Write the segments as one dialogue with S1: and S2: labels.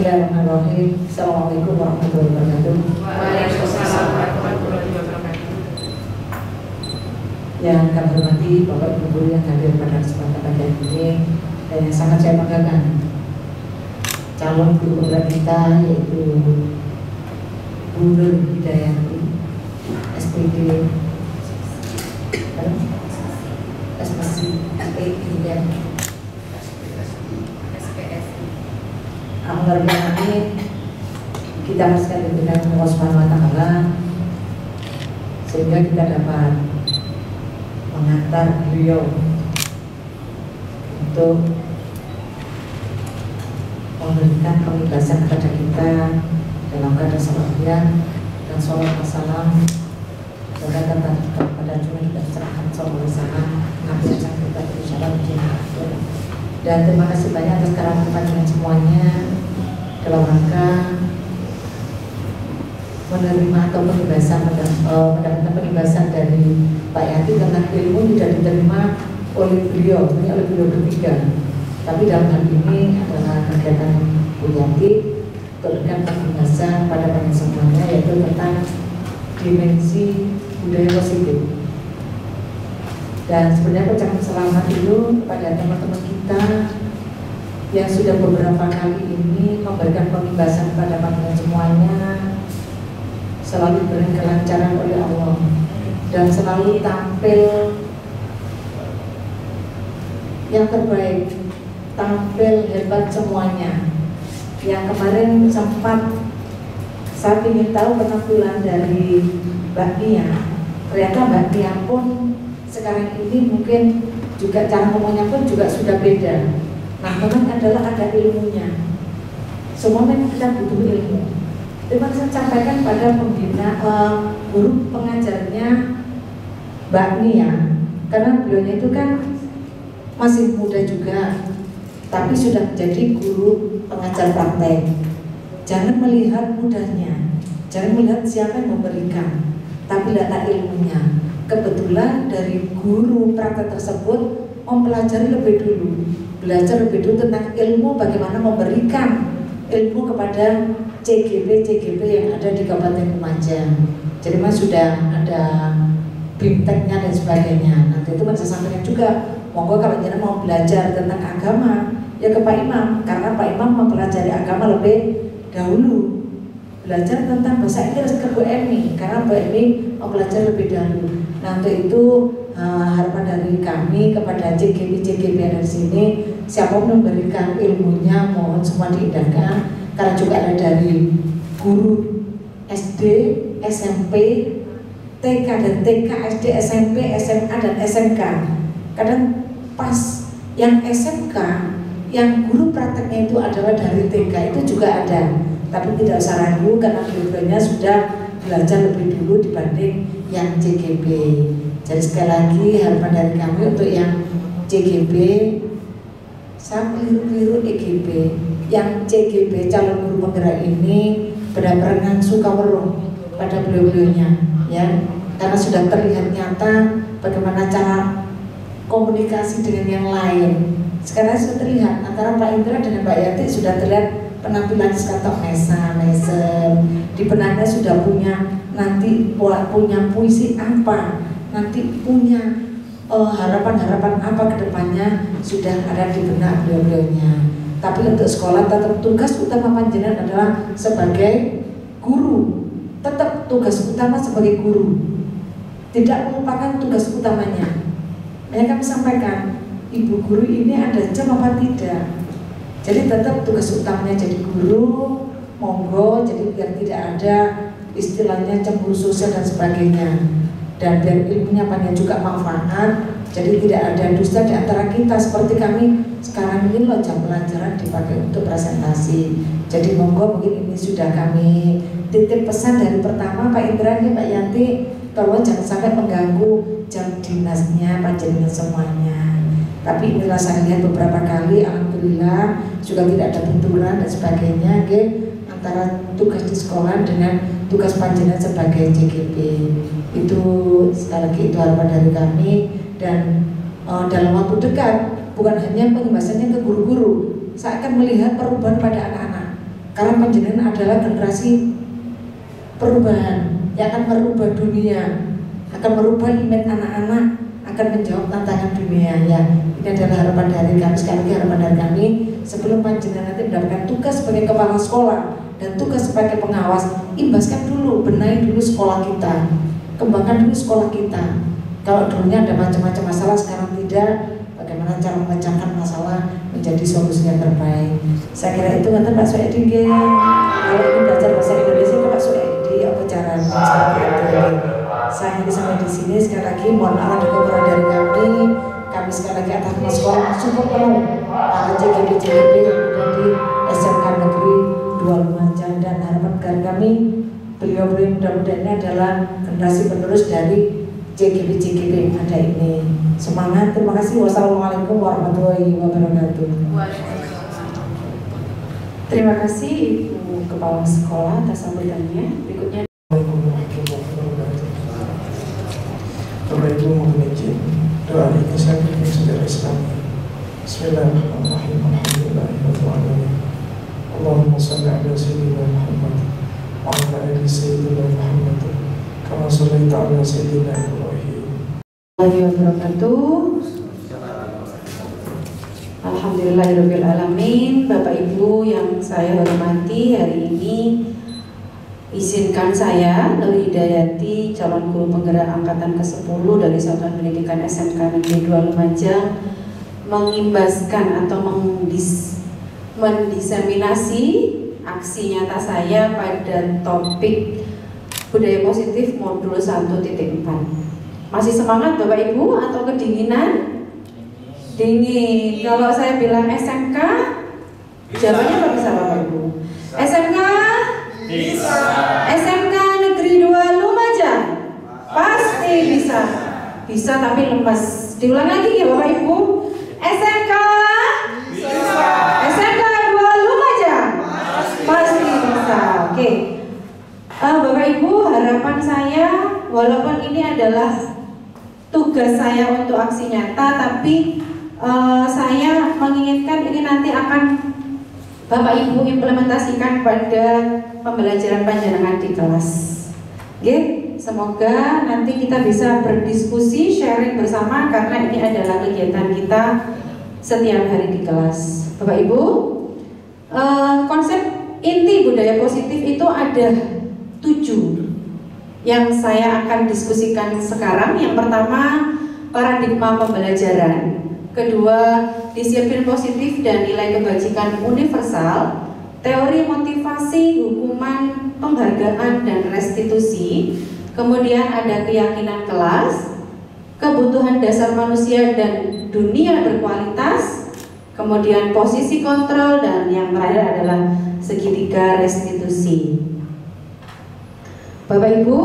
S1: Bismillahirrahmanirrahim. Assalamualaikum warahmatullahi wabarakatuh.
S2: Waalaikumsalam warahmatullahi wabarakatuh.
S1: Yang kami hormati Bapak Ibu Guru yang hadir pada kesempatan pagi ini, dan yang sangat saya banggakan calon guru penggerak kita, yaitu Bu Nur Hidayati, SPD, Alhamdulillah, kita masih diberikan Allah Subhanahu wa Ta'ala sehingga kita dapat mengantar beliau untuk memberikan pembebasan kepada kita dalam keadaan salawat dan sholawat wassalam kepada Junjungan kita serahkan sholawat wassalam Nabi yang kita berusaha menjadi. Dan terima kasih banyak atas kehadiran dengan semuanya dalam rangka menerima atau pembebasan, mendapatkan pembebasan dari Pak Yati, karena ilmu tidak diterima oleh beliau, oleh beliau bertiga. Tapi dalam hal ini adalah kegiatan Bu Yati memberikan pembebasan pada banyak semuanya, yaitu tentang dimensi budaya positif. Dan sebenarnya ucapan selamat itu kepada teman-teman kita yang sudah beberapa kali ini memberikan pembebasan pada pandangan semuanya, selalu diberi kelancaran oleh Allah dan selalu tampil yang terbaik, tampil hebat semuanya. Yang kemarin sempat saya ingin tahu penampilan dari Mbak Nia, ternyata Mbak Nia pun sekarang ini mungkin juga cara ngomongnya pun juga sudah beda. Nah, memang adalah ada ilmunya. Semua kita butuh ilmu. Terima kasih sampaikan pada pembina guru pengajarnya Mbak Nia, karena beliaunya itu kan masih muda juga, tapi sudah menjadi guru pengajar praktek. Jangan melihat mudahnya, jangan melihat siapa yang memberikan, tapi lihat ilmunya. Kebetulan dari guru praktek tersebut mempelajari lebih dulu, belajar lebih dulu tentang ilmu bagaimana memberikan ilmu kepada CGP yang ada di Kabupaten Lumajang. Jadi mas sudah ada bimteknya dan sebagainya. Nanti itu saya sampaikan juga, monggo kalau jangan mau belajar tentang agama ya ke Pak Imam, karena Pak Imam mempelajari agama lebih dahulu. Belajar tentang bahasa Inggris ke Bu Emi, karena Bu Emi mempelajari lebih dahulu. Nanti itu harapan dari kami kepada CGP yang dari sini, siapa memberikan ilmunya mohon semua diindahkan, karena juga ada dari guru SD, SMP, TK dan TK, SD, SMP, SMA dan SMK. Kadang pas yang SMK, yang guru prakteknya itu adalah dari TK itu juga ada, tapi tidak usah ragu karena beliau sudah belajar lebih dulu dibanding yang CGP. Jadi sekali lagi harapan dari kami untuk yang CGP, saya keliru EGB, yang CGP calon guru penggerak ini benar-benar ngangsu kaweruh pada beliau-beliaunya, ya, karena sudah terlihat nyata bagaimana cara komunikasi dengan yang lain. Sekarang sudah terlihat antara Pak Indra dengan Mbak Yati, sudah terlihat penampilan sekarang mesem, di benaknya sudah punya nanti punya puisi apa, nanti punya harapan-harapan apa ke depannya sudah ada di benak beliau-beliaunya. Tapi untuk sekolah tetap tugas utama panjenengan adalah sebagai guru, tetap tugas utama sebagai guru, tidak melupakan tugas utamanya. Yang kami sampaikan, ibu guru ini ada jam apa tidak? Jadi tetap tugas utamanya jadi guru, monggo, jadi biar tidak ada istilahnya cemburu sosial dan sebagainya, dan biar ilmunya banyak juga manfaat. Jadi tidak ada dusta di antara kita, seperti kami sekarang ini loh jam pelajaran dipakai untuk presentasi. Jadi monggo, mungkin ini sudah kami titip pesan dari pertama Pak Indra ya Pak Yanti, tolong jangan sampai mengganggu jam dinasnya panjenengan semuanya. Tapi inilah saya lihat beberapa kali, alhamdulillah juga tidak ada benturan dan sebagainya, antara tugas di sekolah dengan tugas panjenengan sebagai CGP. Itu sekali lagi itu harapan dari kami, dan dalam waktu dekat bukan hanya pengembasannya ke guru-guru, saya akan melihat perubahan pada anak-anak. Karena panjenengan adalah generasi perubahan yang akan merubah dunia, akan merubah image anak-anak, akan menjawab tantangan dunia. Ya, ini adalah harapan dari kami. Sekali lagi harapan dari kami, sebelum panjenengan nanti mendapatkan tugas sebagai kepala sekolah dan tugas sebagai pengawas, imbaskan dulu, benahi dulu sekolah kita, kembangkan dulu sekolah kita. Kalau dulunya ada macam-macam masalah, sekarang tidak, bagaimana cara memecahkan masalah menjadi solusi yang terbaik. Saya kira itu kata Pak Suedi. Kalau ingin belajar bahasa Indonesia ke Pak Suedi, apa caranya? Saya ini sampai di sini. Sekali lagi mohon maaf ada kekurangan dari kami. Kami sekali lagi atas nama sekolah support penuh para JGB-JGB yang ada di SMK Negeri 2 Lumajang, dan harapan dari kami beliau-beliau muda-muda ini adalah generasi penerus dari JGB-JGB yang ada ini. Semangat, terima kasih. Wassalamualaikum warahmatullahi wabarakatuh. Terima kasih Ibu Kepala Sekolah atas sambutannya. Berikutnya
S3: Bapak Ibu mohon izin doa ini saya berikan secara Islam. Bismillahirrahmanirrahim. Alhamdulillahirrahmanirrahim. Allahumma salli ala sayyidina Muhammad wa ala ali sayyidina Muhammad kama shallaita ala sayyidina Ibrahim.
S4: Wabarakatuh. Alhamdulillahirabbil alamin. Bapak Ibu yang saya hormati, hari ini izinkan saya Nur Hidayati, calon guru penggerak angkatan ke-10 dari Satuan Pendidikan SMK Negeri 2 Lumajang, mengimbaskan atau mendiseminasi aksi nyata saya pada topik budaya positif modul 1.4. Masih semangat Bapak Ibu atau kedinginan? Dingin. Kalau saya bilang SMK, jawabannya apa bisa Bapak Ibu? SMK? Bisa. SMK Negeri 2 Lumajang? Pasti bisa. Bisa tapi lemes. Diulang lagi ya Bapak Ibu. SMK? Bisa. SMK 2 Lumajang? Pasti bisa. Oke. Bapak Ibu, harapan saya, walaupun ini adalah tugas saya untuk aksi nyata, tapi saya menginginkan ini nanti akan Bapak Ibu implementasikan pada pembelajaran panjenengan di kelas. Oke, semoga nanti kita bisa berdiskusi, sharing bersama, karena ini adalah kegiatan kita setiap hari di kelas. Bapak Ibu, konsep inti budaya positif itu ada 7 yang saya akan diskusikan sekarang. Yang pertama, paradigma pembelajaran. Kedua, disiplin positif dan nilai kebajikan universal. Teori motivasi, hukuman, penghargaan, dan restitusi. Kemudian ada keyakinan kelas, kebutuhan dasar manusia dan dunia berkualitas. Kemudian posisi kontrol, dan yang terakhir adalah segitiga restitusi. Bapak Ibu,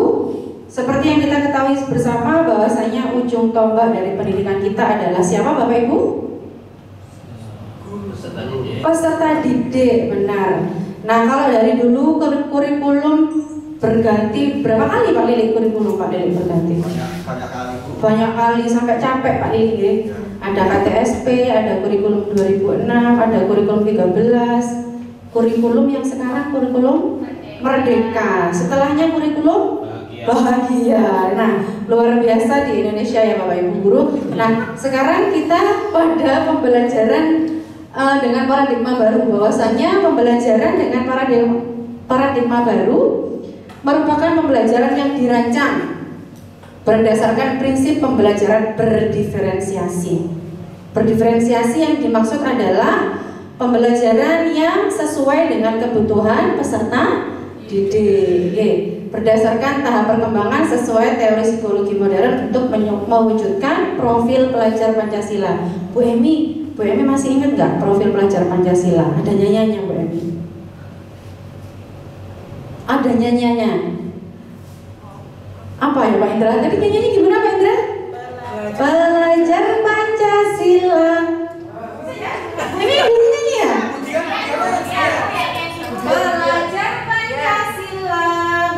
S4: seperti yang kita ketahui bersama bahwasanya ujung tombak dari pendidikan kita adalah siapa Bapak Ibu? Peserta didik, benar. Nah, kalau dari dulu kurikulum berganti berapa kali Pak Lili kurikulum Pak Lili berganti? Banyak kali sampai capek Pak Lili. Ada KTSP, ada kurikulum 2006, ada kurikulum 13. Kurikulum yang sekarang kurikulum Merdeka. Setelahnya kurikulum Bahagia. Nah, luar biasa di Indonesia ya Bapak Ibu guru. Nah, sekarang kita pada pembelajaran dengan paradigma baru, bahwasanya pembelajaran dengan paradigma baru merupakan pembelajaran yang dirancang berdasarkan prinsip pembelajaran berdiferensiasi. Berdiferensiasi yang dimaksud adalah pembelajaran yang sesuai dengan kebutuhan peserta didik, berdasarkan tahap perkembangan sesuai teori psikologi modern untuk mewujudkan profil pelajar Pancasila. Bu Emi masih ingat nggak profil pelajar Pancasila? Ada nyanyiannya Bu Emi? Ada nyanyiannya. Apa ya Pak Indra? Tadi nyanyiannya gimana Pak Indra? Pelajar Pancasila. Ini nyanyi ya? Belajar Pancasila,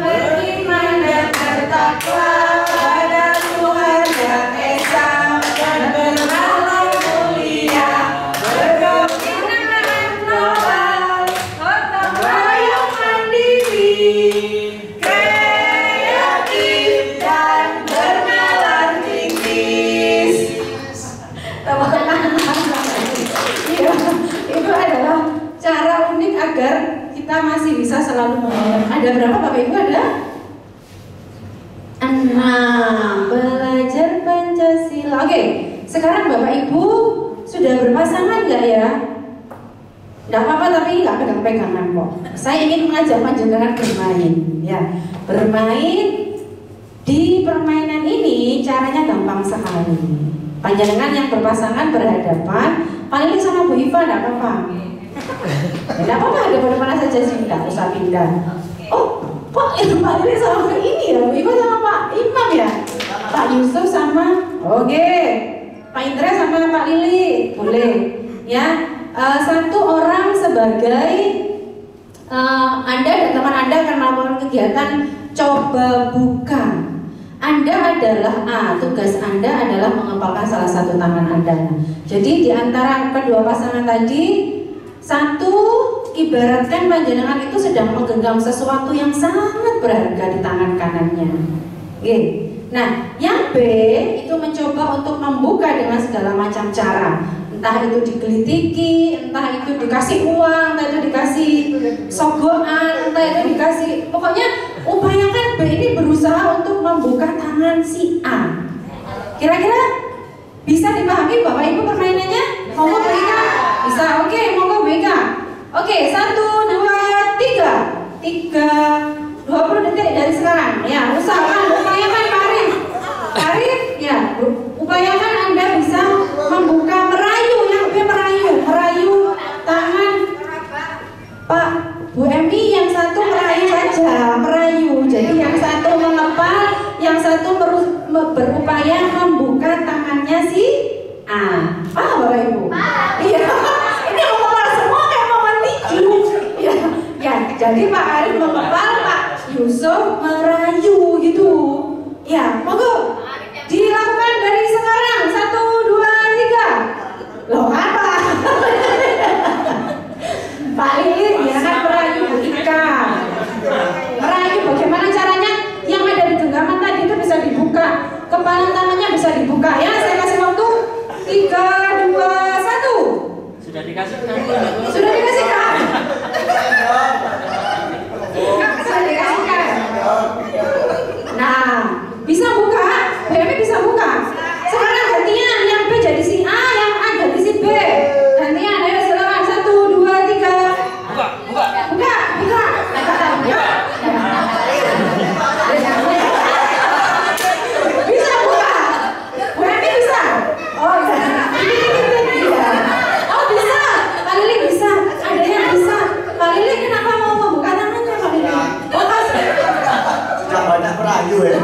S4: beriman bertakwa pada Tuhan yang Esa, dan berhalal mulia, berkomitmen global, belajar Pancasila. Oke, sekarang Bapak Ibu sudah berpasangan nggak ya? Nggak apa-apa, tapi nggak pegang-pegangan kok. Saya ingin mengajak panjenengan bermain, ya. Bermain di permainan ini caranya gampang sekali. Panjenengan yang berpasangan berhadapan, paling sama Bu Iva nggak apa-apa. Nggak apa-apa, ada depan saja sih, nggak usah pindah. Oh, Pak Lili sama ini ya, Bu Iva sama Pak Imam ya, Pak Yusuf sama, oke, Pak Indra sama Pak Lili, boleh, ya. Satu orang sebagai Anda dan teman Anda akan melakukan kegiatan coba buka. Anda adalah tugas Anda adalah mengepalkan salah satu tangan Anda. Jadi di antara kedua pasangan tadi, satu ibaratkan panjenengan itu sedang menggenggam sesuatu yang sangat berharga di tangan kanannya. Oke. Nah, yang B itu mencoba untuk membuka dengan segala macam cara. Entah itu digelitiki, entah itu dikasih uang, entah itu dikasih sogokan, entah itu dikasih, pokoknya upayakan B ini berusaha untuk membuka tangan si A. Kira-kira bisa dipahami Bapak Ibu permainannya? Monggo BK? Bisa, oke, monggo BK. Oke, 1, 2, 3 20 detik dari sekarang. Ya, upayakan Pak Arif, ya, upayakan Anda bisa membuka, merayu tangan Pak Bu Emi, yang satu merayu saja, jadi yang satu mengepal, yang satu berupaya membuka tangannya si A. Bapak Ibu? Iya. Ini mengepal semua kayak mau menuju. Ya, jadi Pak Arif mengepal, Pak Yusuf merayu gitu. Ya, monggo dilakukan dari sekarang. 1, 2, 3. Loh apa? Pak Lili ya kan merayu Bu Ika. Merayu bagaimana caranya? Yang ada di genggaman tadi itu bisa dibuka, kepala tangannya bisa dibuka ya. Saya kasih waktu 3, 2, 1.
S2: Sudah dikasih kan?
S4: Sudah dikasih kan? Sudah dikasih kan? Nah, bisa buka, BM bisa buka. Sekarang gantian, yang B jadi si A, yang A jadi si B. Gantian, ayo silakan. 1, 2, 3. Buka. Bisa buka. Bu Emi bisa. Oh, iya. Oh, bisa. Pak Lili bisa. Ada yang bisa. Pak Lili kenapa mau membuka tangannya, Pak Lili? Oh,
S5: Sudah banyak merayu ya.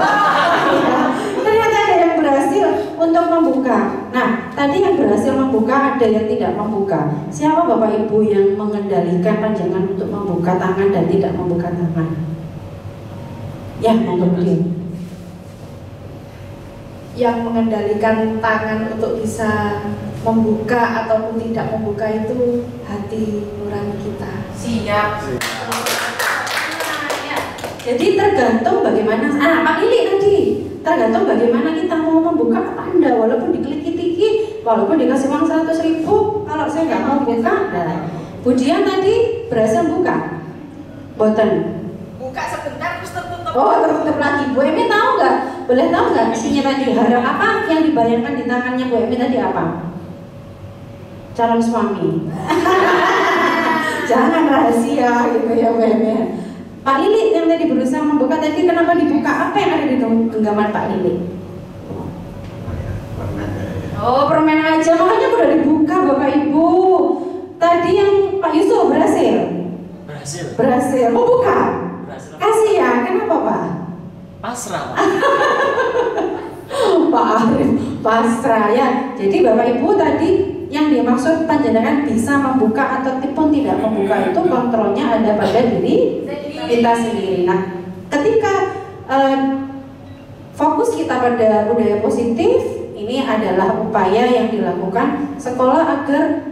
S4: Ternyata ada yang berhasil untuk membuka. Nah, tadi yang berhasil membuka, ada yang tidak membuka. Siapa Bapak Ibu yang mengendalikan panjangan untuk membuka tangan dan tidak membuka tangan? Ya, monggo beliau.
S1: Yang mengendalikan tangan untuk bisa membuka ataupun tidak membuka itu hati nurani kita.
S2: Siap.
S4: Jadi tergantung bagaimana, Pak Lili tadi, tergantung bagaimana kita mau membuka apa Anda. Walaupun diklik-kliki, walaupun dikasih uang 100.000, kalau saya nggak mau buka, Bu Dian tadi berhasil buka, boten.
S2: Buka sebentar terus tertutup.
S4: Oh, tertutup lagi. Bu Emi tahu nggak? Boleh tahu nggak isinya tadi? Harap apa yang dibayangkan di tangannya Bu Emi tadi apa? Calon suami. Jangan rahasia gitu ya Bu Emi. Pak Lili yang tadi berusaha membuka tadi, kenapa dibuka? Apa yang ada di genggaman Pak Lili? Oh, permen aja, makanya udah dibuka Bapak Ibu. Tadi yang Pak Yusuf berhasil. Membuka. Kasih ya, kenapa Pak?
S2: Pasrah.
S4: Pak Arif pasrah ya. Jadi Bapak Ibu tadi yang dimaksud panjenengan bisa membuka atau pun tidak membuka itu kontrolnya ada pada diri kita sendiri. Nah, ketika fokus kita pada budaya positif, ini adalah upaya yang dilakukan sekolah agar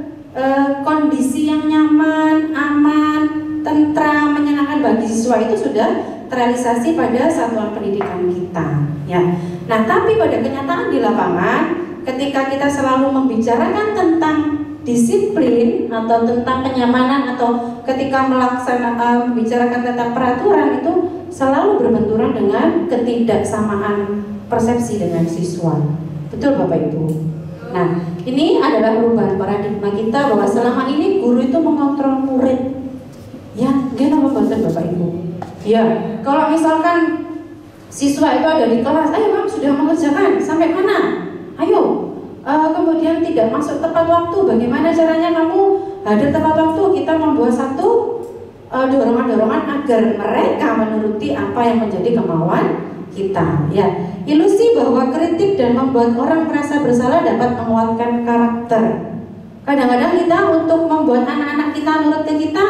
S4: kondisi yang nyaman, aman, tentram, menyenangkan bagi siswa itu sudah terrealisasi pada satuan pendidikan kita. Ya. Nah, tapi pada kenyataan di lapangan, ketika kita selalu membicarakan tentang disiplin atau tentang kenyamanan atau ketika membicarakan tentang peraturan itu selalu berbenturan dengan ketidaksamaan persepsi dengan siswa. Betul Bapak Ibu? Nah, ini adalah perubahan paradigma kita bahwa selama ini guru itu mengontrol murid. Ya, gimana membantu Bapak Ibu? Ya, kalau misalkan siswa itu ada di kelas, ayo kamu sudah mengerjakan sampai mana? Ayo. Kemudian tidak masuk tepat waktu, bagaimana caranya kamu hadir tepat waktu? Kita membuat satu dorongan-dorongan agar mereka menuruti apa yang menjadi kemauan kita. Ya, ilusi bahwa kritik dan membuat orang merasa bersalah dapat menguatkan karakter. Kadang-kadang kita untuk membuat anak-anak kita nurut ke kita,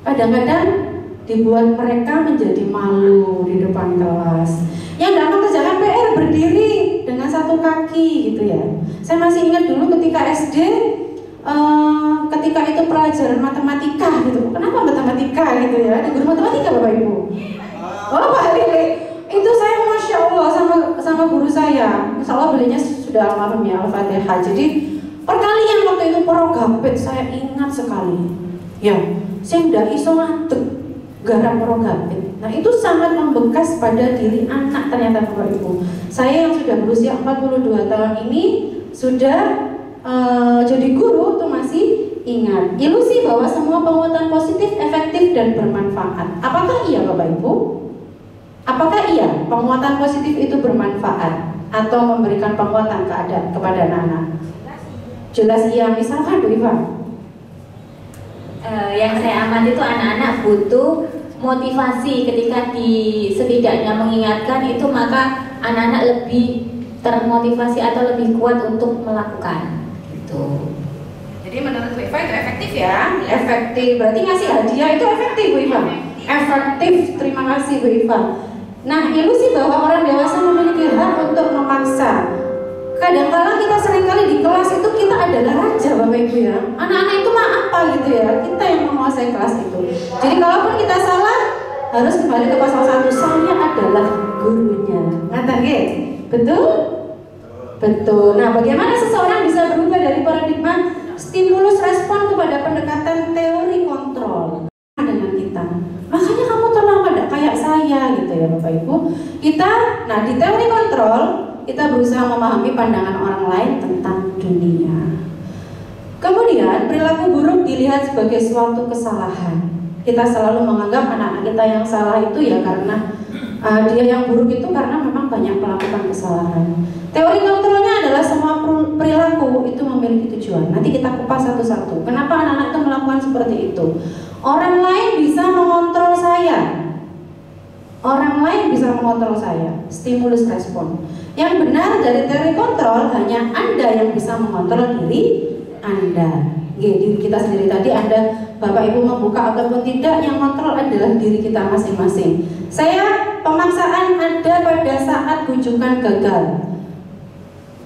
S4: kadang-kadang dibuat mereka menjadi malu di depan kelas. Yang tidak mengerjakan PR berdiri dengan satu kaki gitu ya. Saya masih ingat dulu ketika SD, ketika itu pelajaran matematika gitu. Kenapa matematika gitu ya? Ada guru matematika Bapak Ibu? Oh Pak Lili, itu saya Masya Allah sama guru saya. Insya Allah belinya sudah almarhum ya, Al-Fatihah. Jadi perkalian waktu itu Porogapit saya ingat sekali. Ya, saya tidak iso ngadeg garam Porogapit. Nah itu sangat membekas pada diri anak ternyata Bapak Ibu. Saya yang sudah berusia 42 tahun ini sudah jadi guru tuh masih ingat. Ilusi bahwa semua penguatan positif, efektif dan bermanfaat. Apakah iya Bapak Ibu? Apakah iya penguatan positif itu bermanfaat atau memberikan penguatan kepada anak-anak? Jelas iya. Misalkan Bu Iva,
S6: yang saya amati itu anak-anak butuh motivasi ketika setidaknya mengingatkan itu, maka anak-anak lebih termotivasi atau lebih kuat untuk melakukan gitu.
S4: jadi menurut Bu Iva itu efektif ya? Efektif, berarti ngasih hadiah itu efektif Bu Iva? Efektif, terima kasih Bu Iva. Nah, ilusi bahwa orang dewasa memiliki hak untuk memaksa. Kadang-kala kita seringkali di kelas itu kita adalah raja Bapak Ibu ya. Anak-anak itu mah apa gitu ya, kita yang menguasai kelas itu. Jadi kalaupun kita salah, harus kembali ke pasal 1, saya adalah gurunya. Ngata nggih? Betul? Betul. Nah, bagaimana seseorang bisa berubah dari paradigma stimulus respon kepada pendekatan teori kontrol dengan kita? Makanya kamu terlambat kayak saya gitu ya Bapak Ibu. Nah di teori kontrol kita berusaha memahami pandangan orang lain tentang dunia. Kemudian perilaku buruk dilihat sebagai suatu kesalahan. Kita selalu menganggap anak-anak kita yang salah itu ya karena dia yang buruk itu karena memang banyak melakukan kesalahan. Teori kontrolnya adalah semua perilaku itu memiliki tujuan. Nanti kita kupas satu-satu. Kenapa anak-anak itu melakukan seperti itu? Orang lain bisa mengontrol saya. Orang lain bisa mengontrol saya. Stimulus respon. Yang benar dari teori kontrol hanya Anda yang bisa mengontrol diri Anda. Diri kita sendiri tadi Anda, Bapak Ibu membuka ataupun tidak, yang kontrol adalah diri kita masing-masing. Pemaksaan ada pada saat bujukan gagal.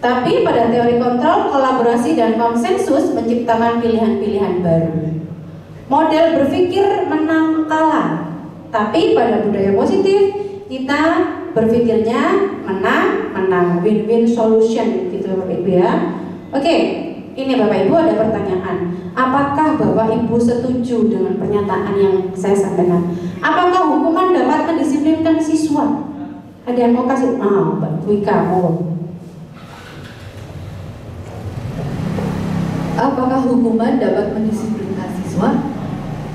S4: Tapi pada teori kontrol, kolaborasi dan konsensus menciptakan pilihan-pilihan baru. Model berpikir menang kalah. Tapi pada budaya positif kita berpikirnya menang, win-win solution gitu Bapak Ibu ya. Oke, ini Bapak Ibu ada pertanyaan. Apakah Bapak Ibu setuju dengan pernyataan yang saya sampaikan? Apakah hukuman dapat mendisiplinkan siswa? Ada yang mau kasih? Mbak Wika mau.
S1: Apakah hukuman dapat mendisiplinkan siswa?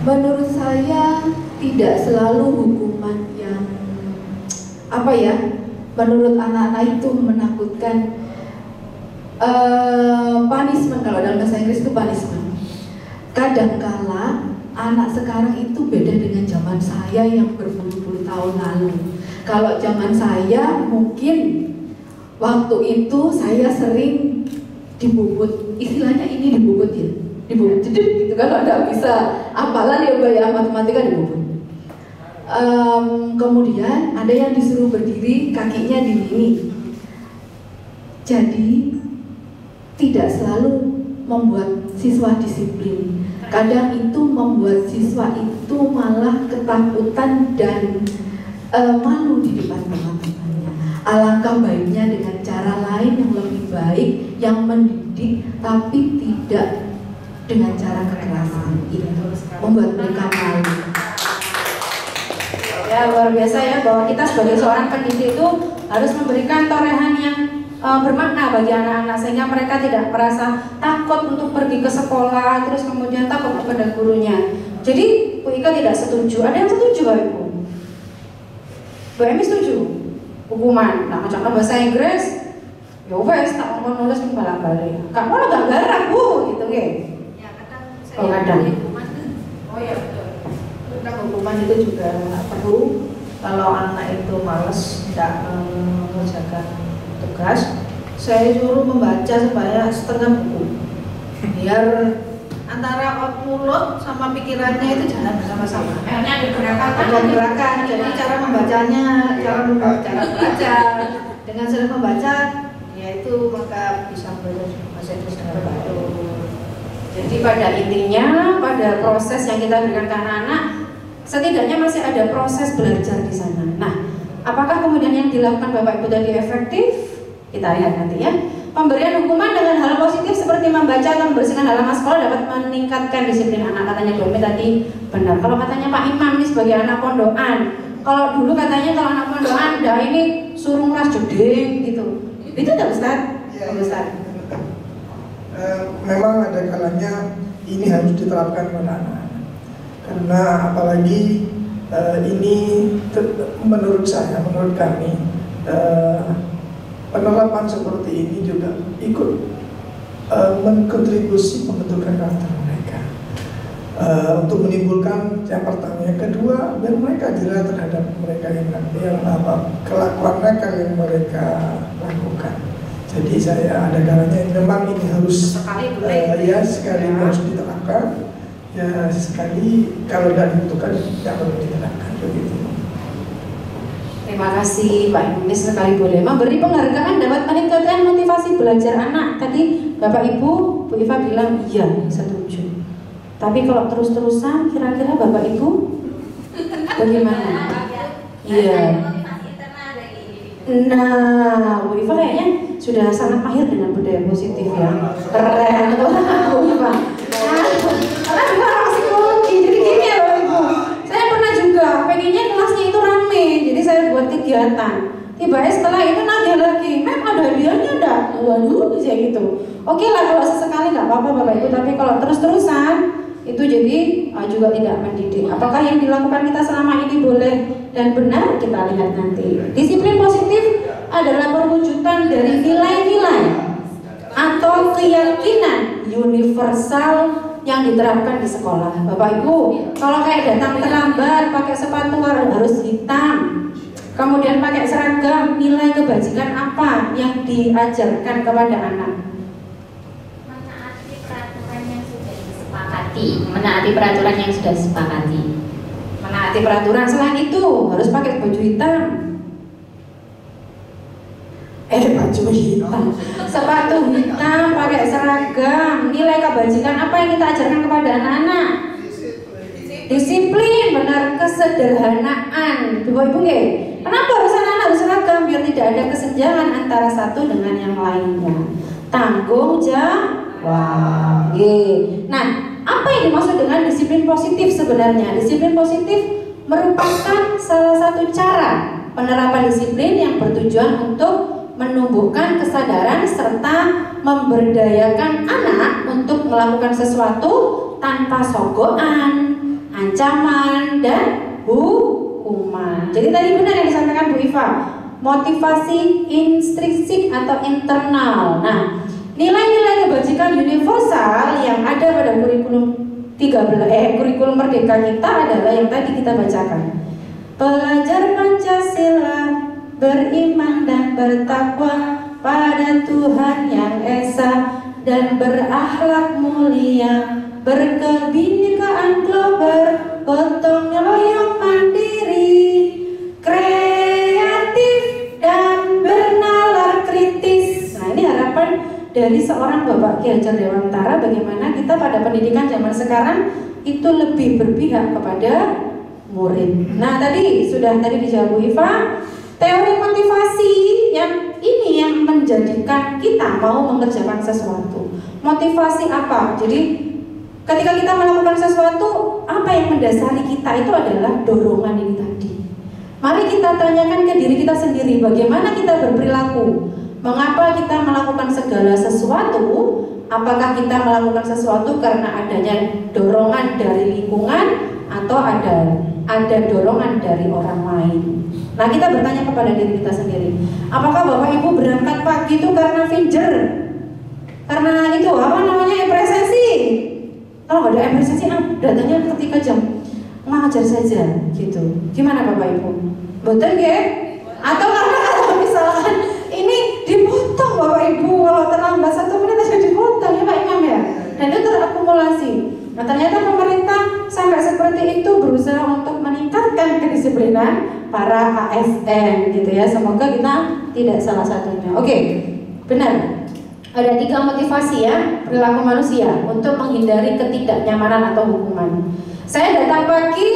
S1: Menurut saya tidak selalu hukuman yang menurut anak-anak itu menakutkan. Punishment, kalau dalam bahasa Inggris itu punishment. Kadangkala anak sekarang itu beda dengan zaman saya yang berpuluh-puluh tahun lalu. Kalau zaman saya mungkin waktu itu saya sering dibubut, istilahnya ini dibubut ya, dibubut jeduk gitu kan, kalau nggak bisa apalan ya matematika dibubut. Kemudian ada yang disuruh berdiri, kakinya dinding. Jadi tidak selalu membuat siswa disiplin. Kadang itu membuat siswa itu malah ketakutan dan malu di depan teman-temannya. Alangkah baiknya dengan cara lain yang lebih baik, yang mendidik, tapi tidak dengan cara kekerasan. Itu membuat mereka malu.
S4: Ya luar biasa ya, bahwa kita sebagai seorang pendidik itu harus memberikan torehan yang bermakna bagi anak-anak sehingga mereka tidak merasa takut untuk pergi ke sekolah, terus kemudian takut kepada gurunya. Jadi Bu Ika tidak setuju. Ada yang setuju Bapak Ibu? Bu Emi setuju? Hukuman. Nah, macam bahasa Inggris, ya wes tak mau nulis balik-balik. Kak mau gak garap Bu, gitu nggih.
S6: Ya kadang
S4: Oh, kadang.
S6: hukuman.
S2: Oh ya betul.
S1: Tentang hukuman itu juga nggak perlu. Kalau anak itu males tidak mengerjakan tugas, saya suruh membaca sebanyak setengah buku, biar antara mulut sama pikirannya itu jalan bersama-sama.
S2: Akhirnya digerakkan
S1: Ada gerakan, jadi cara membacanya, cara belajar dengan sering membaca, ya itu maka bisa belajar bahasa Inggris dengan baik.
S4: Jadi pada intinya, pada proses yang kita berikan ke anak-anak, setidaknya masih ada proses belajar di sana. Nah, apakah kemudian yang dilakukan Bapak Ibu tadi efektif? Kita lihat nanti ya. Pemberian hukuman dengan hal positif seperti membaca atau membersihkan halaman sekolah dapat meningkatkan disiplin anak, katanya Bu Emi tadi benar. Kalau katanya Pak Imam ini sebagai anak pondokan, kalau dulu katanya kalau anak pondokan, dah ini suruh ngeras jeding gitu. Itu tidak Ustaz?
S3: Ya,
S4: Ustaz.
S3: Memang ada kalanya ini harus diterapkan pada anak-anak, karena apalagi ini menurut saya, menurut kami, penerapan seperti ini juga ikut menkontribusi pembentukan karakter mereka, untuk menimbulkan yang pertama, yang kedua, biar mereka jerah terhadap mereka yang kelakuan mereka yang mereka lakukan. Jadi saya ada kalanya memang ini harus sekali harus diterapkan, ya sekali kalau tidak dibutuhkan tidak perlu diterapkan begitu.
S4: Terima kasih Pak Ibu, sekali boleh memberi penghargaan dapat meningkatkan motivasi belajar anak. Tadi Bapak Ibu, Bu Iva bilang iya, setuju. Tapi kalau terus-terusan, kira-kira Bapak Ibu bagaimana? Iya. Nah, Bu Iva kayaknya sudah sangat mahir dengan budaya positif ya. Keren, Bu Iva. Karena juga orang psikologi, jadi gini ya Bapak Ibu. Saya pernah juga pengennya kelasnya itu rame, jadi saya buat kegiatan. Tiba-tiba setelah itu nanya lagi, Mem ada hadiahnya enggak? Waduh, bisa gitu. Oke lah kalau sesekali nggak apa-apa Bapak Ibu, tapi kalau terus-terusan itu jadi juga tidak mendidik. Apakah yang dilakukan kita selama ini boleh dan benar? Kita lihat nanti. Disiplin positif adalah perwujudan dari nilai-nilai atau keyakinan universal yang diterapkan di sekolah. Bapak Ibu, kalau kayak datang terlambat, pakai sepatu harus hitam, kemudian pakai seragam, nilai kebajikan apa yang diajarkan kepada anak?
S6: Menaati peraturan yang sudah disepakati.
S4: Menaati peraturan. Selain itu harus pakai baju hitam. Baju hitam, sepatu hitam, pakai seragam. Nilai kebajikan apa yang kita ajarkan kepada anak-anak? Disiplin, benar, kesederhanaan. Bapak Ibu, kenapa harus anak-anak harus seragam? Biar tidak ada kesenjangan antara satu dengan yang lainnya. Tanggung jawab. Nah, apa yang dimaksud dengan disiplin positif sebenarnya? Disiplin positif merupakan salah satu cara penerapan disiplin yang bertujuan untuk menumbuhkan kesadaran serta memberdayakan anak untuk melakukan sesuatu tanpa sogokan, ancaman, dan hukuman. Jadi tadi benar yang disampaikan Bu Iva, motivasi intrinsik atau internal. Nah, nilai-nilai kebajikan universal yang ada pada kurikulum kurikulum Merdeka kita adalah yang tadi kita bacakan. Belajar Pancasila, beriman dan bertakwa pada Tuhan yang Esa, dan berakhlak mulia, berkebinekaan global, gotong royong mandiri, kreatif dan bernalar kritis. Nah, ini harapan dari seorang Bapak Ki Hajar Dewantara, bagaimana kita pada pendidikan zaman sekarang itu lebih berpihak kepada murid. Nah, tadi dijawab Bu Iva, teori motivasi yang ini yang menjadikan kita mau mengerjakan sesuatu. Motivasi apa? Jadi ketika kita melakukan sesuatu, apa yang mendasari kita itu adalah dorongan ini tadi. Mari kita tanyakan ke diri kita sendiri, bagaimana kita berperilaku. Mengapa kita melakukan segala sesuatu? Apakah kita melakukan sesuatu karena adanya dorongan dari lingkungan atau ada dorongan dari orang lain? Nah, kita bertanya kepada diri kita sendiri. Apakah Bapak Ibu berangkat pagi itu karena finger? Karena itu apa namanya, apresiasi? Kalau nggak ada apresiasi, datanya ketika jam mengajar saja gitu. Gimana Bapak Ibu? Betul nggak? Atau karena kalau misalkan ini dipotong Bapak Ibu, kalau terlambat 1 menit aja dipotong ya Pak Imam ya, dan itu terakumulasi. Nah, ternyata pemerintah sampai seperti itu berusaha untuk meningkatkan kedisiplinan para ASN gitu ya. Semoga kita tidak salah satunya. Oke, benar. Ada 3 motivasi ya perilaku manusia untuk menghindari ketidaknyamanan atau hukuman. Saya datang pagi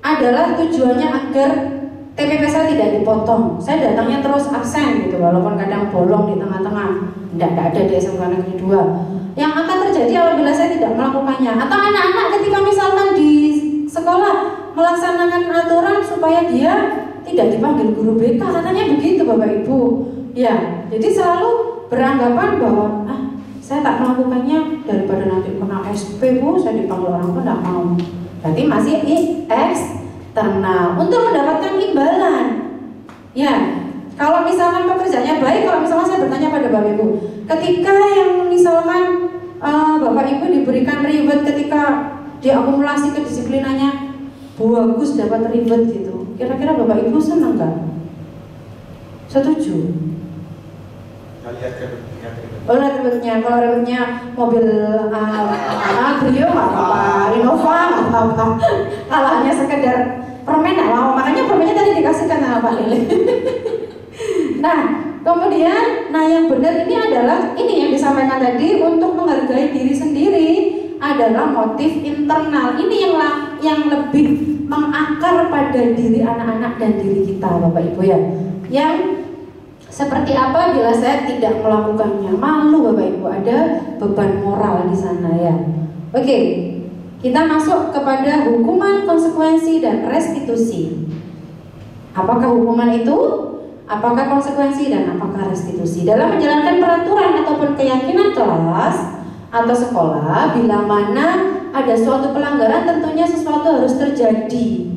S4: adalah tujuannya agar TPP saya tidak dipotong. Saya datangnya terus absen gitu, walaupun kadang bolong di tengah-tengah. Tidak ada di SMK Negeri 2. Yang akan terjadi apabila saya tidak melakukannya. Atau anak-anak ketika misalkan di sekolah melaksanakan aturan supaya dia tidak dipanggil guru BK, katanya begitu Bapak Ibu. Ya, jadi selalu beranggapan bahwa saya tak melakukannya daripada nanti kena SP Bu, saya dipanggil orang pun tidak mau. Berarti masih eksternal untuk mendapatkan imbalan. Ya, kalau misalkan pekerjaannya baik, kalau misalkan saya bertanya pada Bapak Ibu, ketika yang misalkan Bapak Ibu diberikan reward ketika diakumulasi kedisiplinannya bagus, dapat reward gitu, kira-kira Bapak Ibu senang nggak? Setuju? Oh, rewardnya, kalau rewardnya mobil Brio nggak apa-apa, Innova nggak apa-apa, kalau hanya sekedar permen nggak mau, makanya permennya tadi dikasihkan sama Pak Lili. Nah, kemudian, yang benar ini adalah ini yang disampaikan tadi, untuk menghargai diri sendiri adalah motif internal. Ini yang lebih mengakar pada diri anak-anak dan diri kita, Bapak Ibu ya. Yang seperti apa bila saya tidak melakukannya? Malu Bapak Ibu, ada beban moral di sana ya. Oke, kita masuk kepada hukuman, konsekuensi, dan restitusi. Apakah hukuman itu? Apakah konsekuensi dan apakah restitusi? Dalam menjalankan peraturan ataupun keyakinan kelas atau sekolah, bila mana ada suatu pelanggaran, tentunya sesuatu harus terjadi.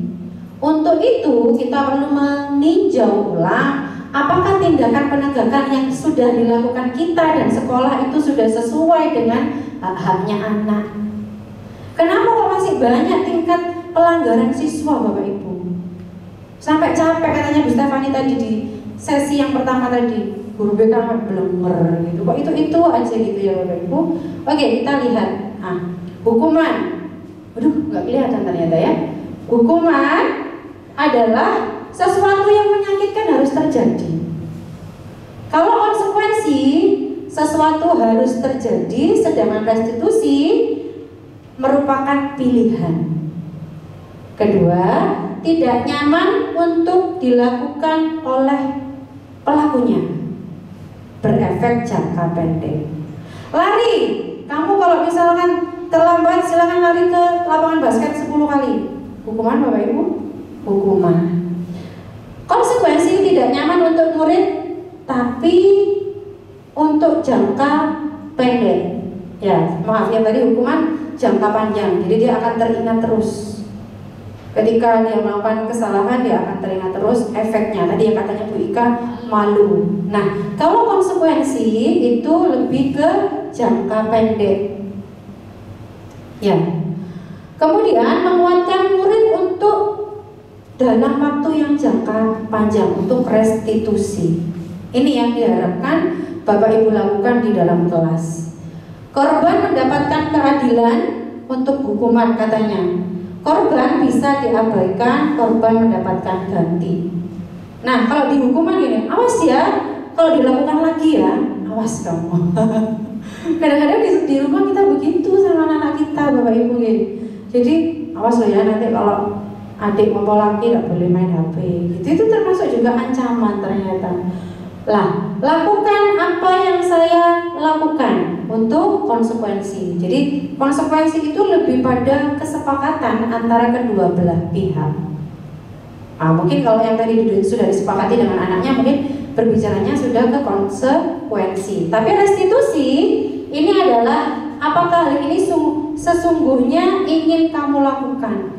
S4: Untuk itu kita perlu meninjau ulang apakah tindakan penegakan yang sudah dilakukan kita dan sekolah itu sudah sesuai dengan hak-haknya anak. Kenapa kok masih banyak tingkat pelanggaran siswa Bapak Ibu? Sampai capek katanya Bu Stefani tadi di sesi yang pertama tadi, guru BK belenger gitu. Kok itu aja gitu ya Bapak Ibu. Oke, kita lihat. Hukuman. Aduh, nggak kelihatan ternyata ya. Hukuman adalah sesuatu yang menyakitkan harus terjadi. Kalau konsekuensi, sesuatu harus terjadi, sedangkan restitusi merupakan pilihan. Kedua, tidak nyaman untuk dilakukan oleh pelakunya, berefek jangka pendek. Lari, kamu kalau misalkan terlambat silakan lari ke lapangan basket 10 kali. Hukuman Bapak Ibu? Hukuman. Konsekuensi tidak nyaman untuk murid, tapi untuk jangka pendek. Ya, maaf yang tadi hukuman jangka panjang, jadi dia akan teringat terus. Ketika dia melakukan kesalahan, dia akan teringat terus efeknya. Tadi yang katanya Bu Ika, malu. Nah, kalau konsekuensi itu lebih ke jangka pendek. Ya. Kemudian menguatkan murid untuk dalam waktu yang jangka panjang, untuk restitusi. Ini yang diharapkan Bapak Ibu lakukan di dalam kelas. Korban mendapatkan keadilan untuk hukuman katanya. Korban bisa diabaikan, korban mendapatkan ganti. Nah, kalau di hukuman gini, awas ya, kalau dilakukan lagi ya, awas kamu. Kadang-kadang di rumah kita begitu sama anak kita Bapak Ibu gini. Jadi awas loh ya, nanti kalau adik mau lagi tidak boleh main HP gitu. Itu termasuk juga ancaman ternyata. Lah, lakukan apa yang saya lakukan untuk konsekuensi. Jadi konsekuensi itu lebih pada kesepakatan antara kedua belah pihak. Mungkin kalau yang tadi sudah disepakati dengan anaknya, mungkin berbicaranya sudah ke konsekuensi. Tapi restitusi ini adalah apakah hal ini sesungguhnya ingin kamu lakukan.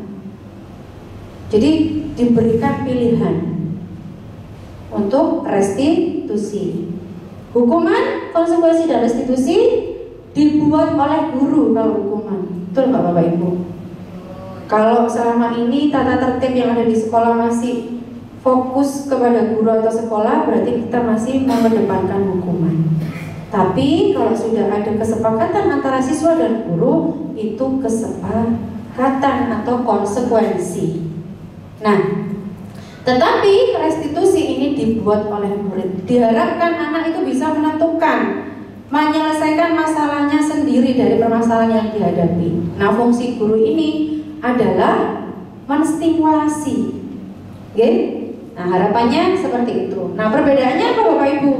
S4: Jadi diberikan pilihan untuk restitusi. Hukuman, konsekuensi dan restitusi dibuat oleh guru kalau hukuman. Betul nggak Bapak Ibu? Kalau selama ini tata tertib yang ada di sekolah masih fokus kepada guru atau sekolah, berarti kita masih mengedepankan hukuman. Tapi kalau sudah ada kesepakatan antara siswa dan guru, itu kesepakatan atau konsekuensi. Nah, tetapi restitusi ini dibuat oleh murid. Diharapkan anak itu bisa menentukan, menyelesaikan masalahnya sendiri dari permasalahan yang dihadapi. Nah, fungsi guru ini adalah menstimulasi. Okay? Nah, harapannya seperti itu. Nah, perbedaannya apa Bapak Ibu?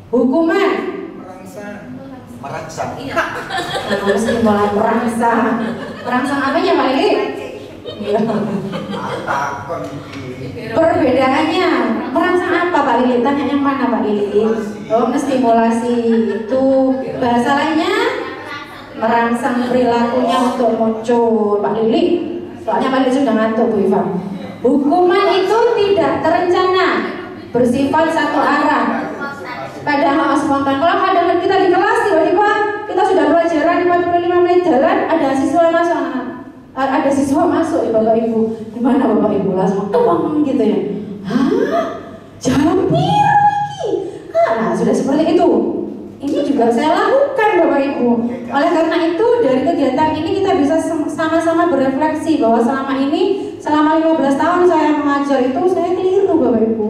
S4: Hukuman
S5: merangsang.
S4: Menstimulasi, merangsang apanya Pak Lili? Perbedaannya merangsang apa Pak Lili? Tanya yang mana Pak Lili? Oh, menstimulasi itu bahasa lainnya merangsang perilakunya untuk muncul. Pak Lili, soalnya Pak Lili sudah ngantuk Bu Iva. Hukuman itu tidak terencana, bersifat satu arah, kadang spontan. Kalau kadang kita di kelas tiba-tiba kita sudah pelajaran 45 menit jalan, ada siswa masuk ya Bapak Ibu. Gimana Bapak Ibu? Langsung tepang gitu ya. Hah? Jam biru lagi? Nah, sudah seperti itu. Ini juga saya lakukan Bapak Ibu. Oleh karena itu dari kegiatan ini kita bisa sama-sama berefleksi bahwa selama 15 tahun saya mengajar itu saya keliru Bapak Ibu.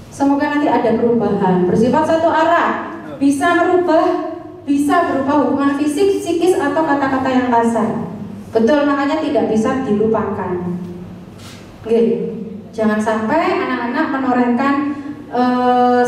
S4: Semoga nanti ada perubahan bersifat satu arah, bisa berupa hukuman fisik, psikis atau kata-kata yang kasar. Betul, makanya tidak bisa dilupakan. Oke, jangan sampai anak-anak menorehkan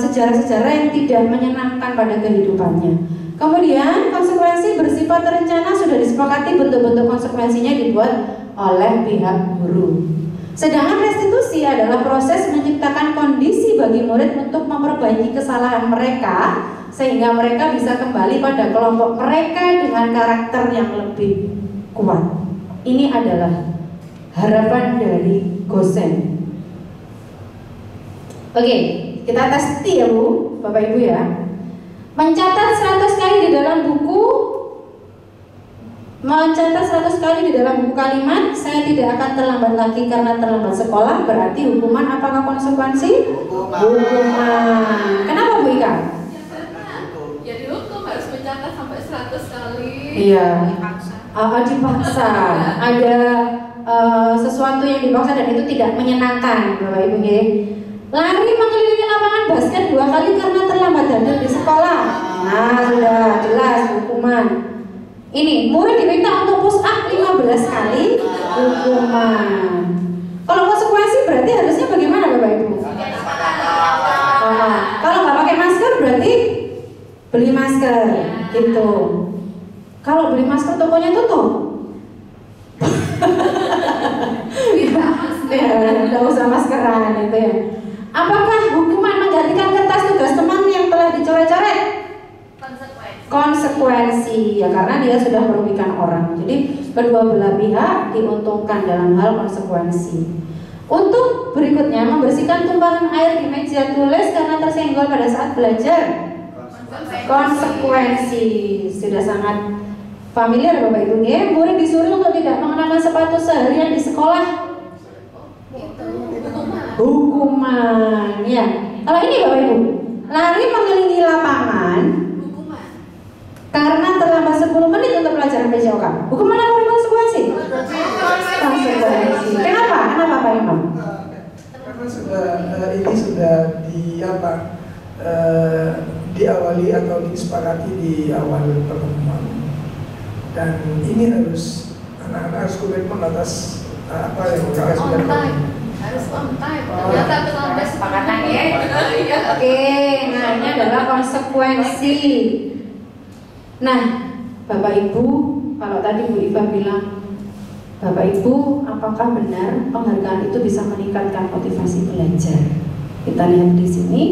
S4: sejarah-sejarah yang tidak menyenangkan pada kehidupannya. Kemudian konsekuensi bersifat terencana sudah disepakati, bentuk-bentuk konsekuensinya dibuat oleh pihak guru. Sedangkan restitusi adalah proses menciptakan kondisi bagi murid untuk memperbaiki kesalahan mereka sehingga mereka bisa kembali pada kelompok mereka dengan karakter yang lebih kuat. Ini adalah harapan dari Gosen. Oke, kita tes ya Bu, Bapak Ibu ya. Mencatat 100 kali di dalam buku kalimat saya tidak akan terlambat lagi karena terlambat sekolah, berarti hukuman apakah konsekuensi? Hukuman. Kenapa Bu Ika?
S2: Ya dihukum, harus mencatat sampai 100 kali.
S4: Iya. Dipaksa. Ada sesuatu yang dipaksa dan itu tidak menyenangkan Bapak Ibu ya. Lari mengelilingi lapangan basket 2 kali karena terlambat hadir di sekolah. Nah, sudah jelas hukuman. Ini murid diminta untuk push up 15 kali, hukuman. Kalau konsekuensi berarti harusnya bagaimana Bapak Ibu? Kalau nggak pakai masker berarti beli masker, gitu. Kalau beli masker tokonya tutup. Nggak usah maskeran itu ya. Apakah hukuman menggantikan kertas tugas teman yang telah dicoret-coret? Konsekuensi ya, karena dia sudah merugikan orang. Jadi kedua belah pihak diuntungkan dalam hal konsekuensi. Untuk berikutnya, membersihkan tumpahan air di meja tulis karena tersenggol pada saat belajar. Konsekuensi sudah sangat familiar Bapak Ibu ya. Murid disuruh untuk tidak mengenakan sepatu seharian di sekolah. Hukuman ya. Kalau ini Bapak Ibu, lari mengelilingi lapangan karena terlambat 10 menit untuk pelajaran PJOK. Hukuman apa konsekuensi? Konsekuensi. Kenapa Pak Imam?
S3: Karena ini sudah diawali atau disepakati di awal pertemuan, dan ini harus anak-anak harus komitmen atas apa yang mereka sudah lakukan.
S2: Harus on time. Ternyata terlambat sepakatan ya.
S4: Oke, nah ini adalah konsekuensi. Nah, Bapak Ibu, kalau tadi Bu Iva bilang Bapak Ibu, apakah benar penghargaan itu bisa meningkatkan motivasi belajar? Kita lihat di sini,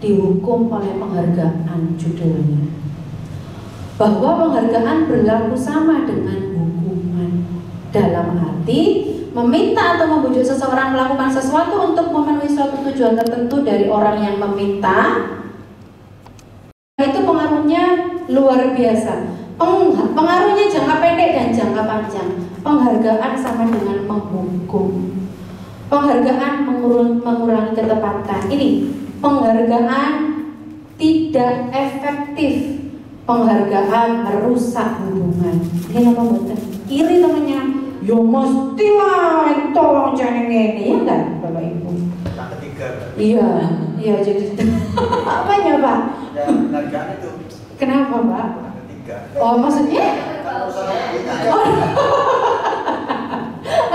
S4: dihukum oleh penghargaan judulnya. Bahwa penghargaan berlaku sama dengan hukuman. Dalam arti meminta atau membujuk seseorang melakukan sesuatu untuk memenuhi suatu tujuan tertentu dari orang yang meminta, itu pengaruhnya luar biasa. Pengaruhnya jangka pendek dan jangka panjang. Penghargaan sama dengan menghukum. Penghargaan mengurangi ketepatan. Ini penghargaan tidak efektif. Penghargaan merusak hubungan. Ini apa buatan? Iri temannya. Yo mestilah itu orang jeneng ini, ya enggak Bapak Ibu?
S5: Yang ketiga.
S4: Iya jadi apanya Pak?
S5: Ya, penghargaan itu.
S4: Kenapa Pak?
S5: Yang ketiga.
S4: Oh maksudnya?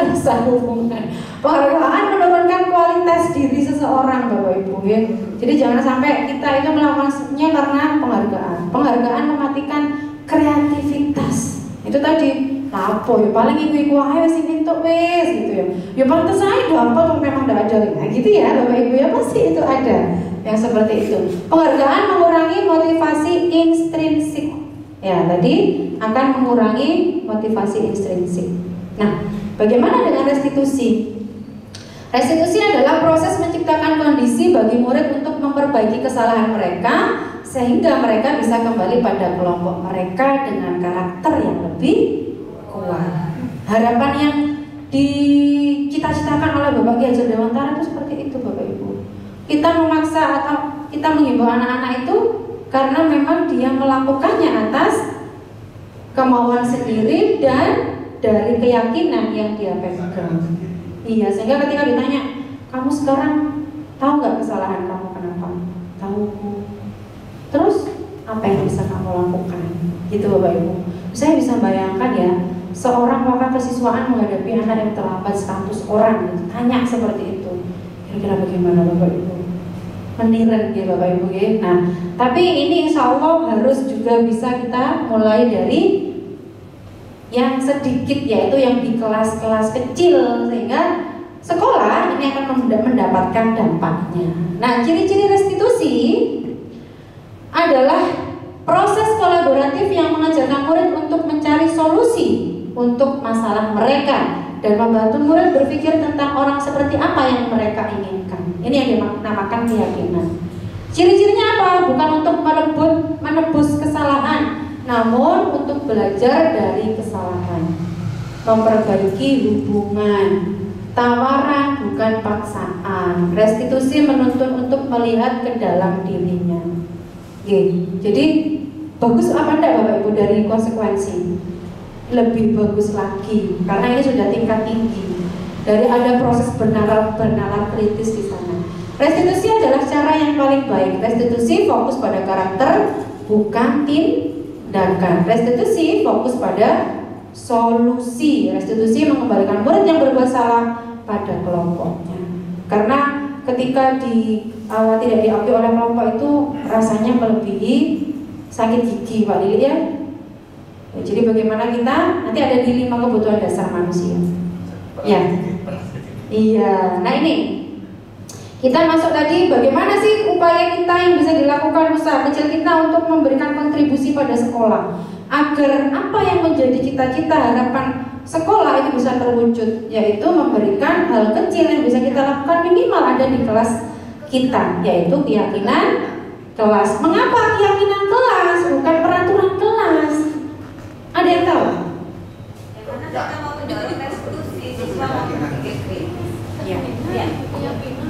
S4: Rusak hubungan. Penghargaan menurunkan kualitas diri seseorang Bapak Ibu ya. Jadi jangan sampai kita itu melakukannya karena penghargaan. Penghargaan mematikan kreativitas. Itu tadi. Lapo ya paling iku ae wis entuk wis gitu ya. Ya pantes ae dapat memang enggak ada. Nah, gitu ya Bapak Ibu ya, pasti itu ada yang seperti itu. Penghargaan mengurangi motivasi intrinsik. Ya, tadi akan mengurangi motivasi intrinsik. Nah, bagaimana dengan restitusi? Restitusi adalah proses menciptakan kondisi bagi murid untuk memperbaiki kesalahan mereka sehingga mereka bisa kembali pada kelompok mereka dengan karakter yang lebih kuat. Harapan yang dicita-citakan oleh Bapak Ki Hajar Dewantara itu seperti itu Bapak Ibu. Kita memaksa atau kita menghimbau anak-anak itu karena memang dia melakukannya atas kemauan sendiri dan dari keyakinan yang dia pegang. Iya, sehingga ketika ditanya, kamu sekarang tahu nggak kesalahan kamu kenapa? Tahu. Terus apa yang bisa kamu lakukan? Gitu Bapak Ibu. Saya bisa bayangkan ya, seorang wakil kesiswaan menghadapi anak yang terlambat 100 orang gitu. Tanya seperti itu, kira-kira bagaimana Bapak Ibu? Meniran ya Bapak Ibu ya. Nah, tapi ini insya Allah harus juga bisa kita mulai dari yang sedikit, yaitu yang di kelas-kelas kecil, sehingga sekolah ini akan mendapatkan dampaknya. Nah, ciri-ciri restitusi adalah proses kolaboratif yang mengajarkan murid untuk mencari solusi untuk masalah mereka dan membantu murid berpikir tentang orang seperti apa yang mereka inginkan. Ini yang dinamakan keyakinan. Ciri-cirinya apa? Bukan untuk menebus kesalahan, namun untuk belajar dari kesalahan, memperbaiki hubungan, tawaran bukan paksaan. Restitusi menuntun untuk melihat ke dalam dirinya. Jadi bagus apa enggak Bapak Ibu dari konsekuensi? Lebih bagus lagi karena ini sudah tingkat tinggi. Dari ada proses bernalar kritis di sana. Restitusi adalah cara yang paling baik. Restitusi fokus pada karakter bukan tindakan. Restitusi fokus pada solusi. Restitusi mengembalikan murid yang berbuat salah pada kelompoknya. Karena ketika tidak diakui oleh kelompok itu rasanya melebihi sakit gigi Pak Lili ya. Jadi bagaimana kita nanti ada di 5 kebutuhan dasar manusia. Ya. Iya. Nah ini kita masuk tadi bagaimana sih upaya kita yang bisa dilakukan usaha kecil kita untuk memberikan kontribusi pada sekolah agar apa yang menjadi cita-cita harapan sekolah itu bisa terwujud, yaitu memberikan hal kecil yang bisa kita lakukan minimal ada di kelas kita, yaitu keyakinan kelas. Mengapa keyakinan kelas bukan peraturan kelas? Ada yang tahu?
S7: Karena kita mau mendorong restitusi siswa mau PGP.
S4: Ya.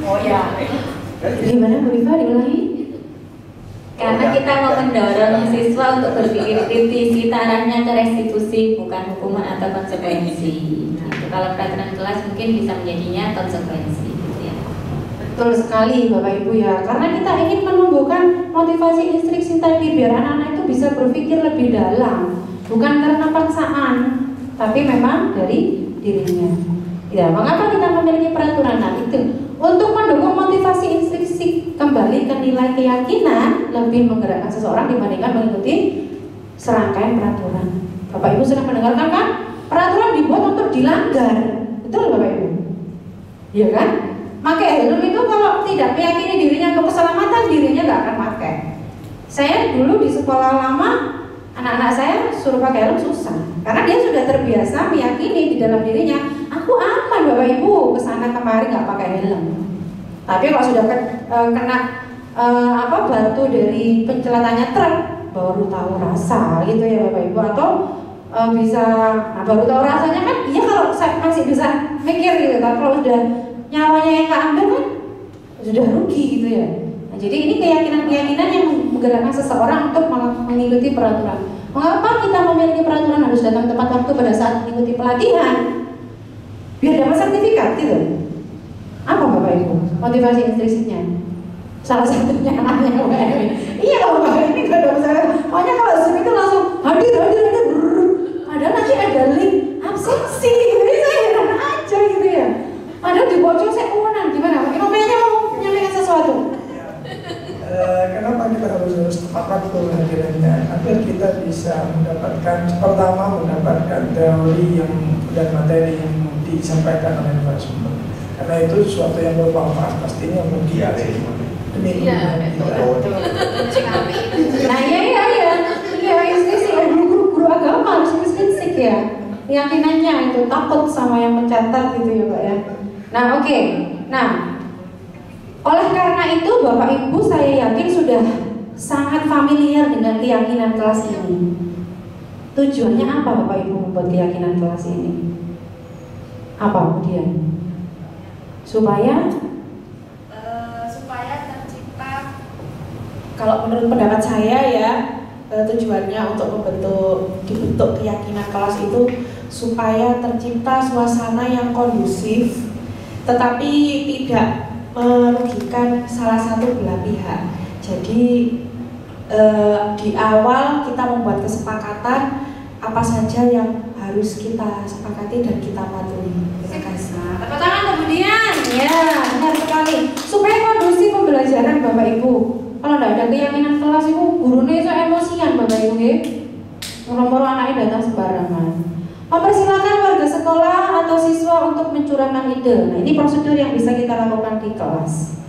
S6: Oh ya.
S4: Gimana Bu Rifa diulangi?
S6: Karena kita mau mendorong siswa untuk berpikir kritis, kita arahnya ke restitusi bukan hukuman atau konsekuensi. Gitu. Kalau peraturan kelas mungkin bisa menjadinya konsekuensi. Gitu ya.
S4: Betul sekali Bapak Ibu ya. Karena kita ingin menumbuhkan motivasi instruksi tadi biar anak-anak itu bisa berpikir lebih dalam, bukan karena paksaan, tapi memang dari dirinya. Ya, mengapa kita memiliki peraturan? Nah itu untuk mendukung motivasi intrinsik kembali ke nilai keyakinan lebih menggerakkan seseorang dibandingkan mengikuti serangkaian peraturan. Bapak Ibu sudah mendengarkan kan? Peraturan dibuat untuk dilanggar, betul Bapak Ibu? Iya kan? Pakai helm itu kalau tidak meyakini dirinya untuk keselamatan, dirinya nggak akan pakai. Saya dulu di sekolah lama, anak-anak saya suruh pakai helm susah, karena dia sudah terbiasa meyakini di dalam dirinya, aku aman Bapak Ibu, kesana kemari nggak pakai helm. Tapi kalau sudah kena batu dari pencelatannya truk, baru tahu rasa gitu ya Bapak Ibu, atau baru tahu rasanya kan, iya kalau saya masih bisa mikir gitu, tapi kalau udah nyawanya yang keambil kan sudah rugi gitu ya. Nah, jadi ini keyakinan-keyakinan yang menggerakkan seseorang untuk mengikuti peraturan. Mengapa kita memiliki peraturan harus datang tepat waktu pada saat mengikuti pelatihan? Biar dapat sertifikat gitu. Apa Bapak Ibu? Motivasi intrinsiknya? Salah satunya anaknya Bapak Ibu. Iya Bapak ini gak ada masalah. Makanya kalau Zoom itu langsung hadir. Padahal nanti ada link absensi. Jadi saya heran aja gitu ya. Padahal di bocor saya kewenang. Gimana? Pak Imamnya mau menyampaikan sesuatu?
S3: Kenapa kita harus tepat waktu hadirannya? Agar kita bisa mendapatkan teori dan materi yang disampaikan oleh narasumber. Karena itu sesuatu yang bermanfaat pastinya bagi demi
S4: Nah iya sih guru agama harus intrinsik ya. Keyakinannya itu takut sama yang mencatat gitu ya Pak ya. Nah oke. Nah oleh karena itu Bapak Ibu saya yakin sudah sangat familiar dengan keyakinan kelas ini. Tujuannya apa Bapak Ibu membuat keyakinan kelas ini? Apa kemudian? Supaya
S2: tercipta.
S8: Kalau menurut pendapat saya ya, tujuannya untuk dibentuk keyakinan kelas itu supaya tercipta suasana yang kondusif, tetapi tidak merugikan salah satu belah pihak. Jadi di awal kita membuat kesepakatan apa saja yang harus kita sepakati dan kita patuhi. Terima kasih.
S4: Tepuk tangan kemudian. Ya, benar sekali. Supaya kondusif pembelajaran Bapak Ibu. Kalau tidak ada keyakinan kelas itu gurunya itu emosian Bapak Ibu ya. Moro-moro anaknya datang sembarangan. Mempersilakan warga sekolah atau siswa untuk mencurahkan ide. Nah, ini prosedur yang bisa kita lakukan di kelas.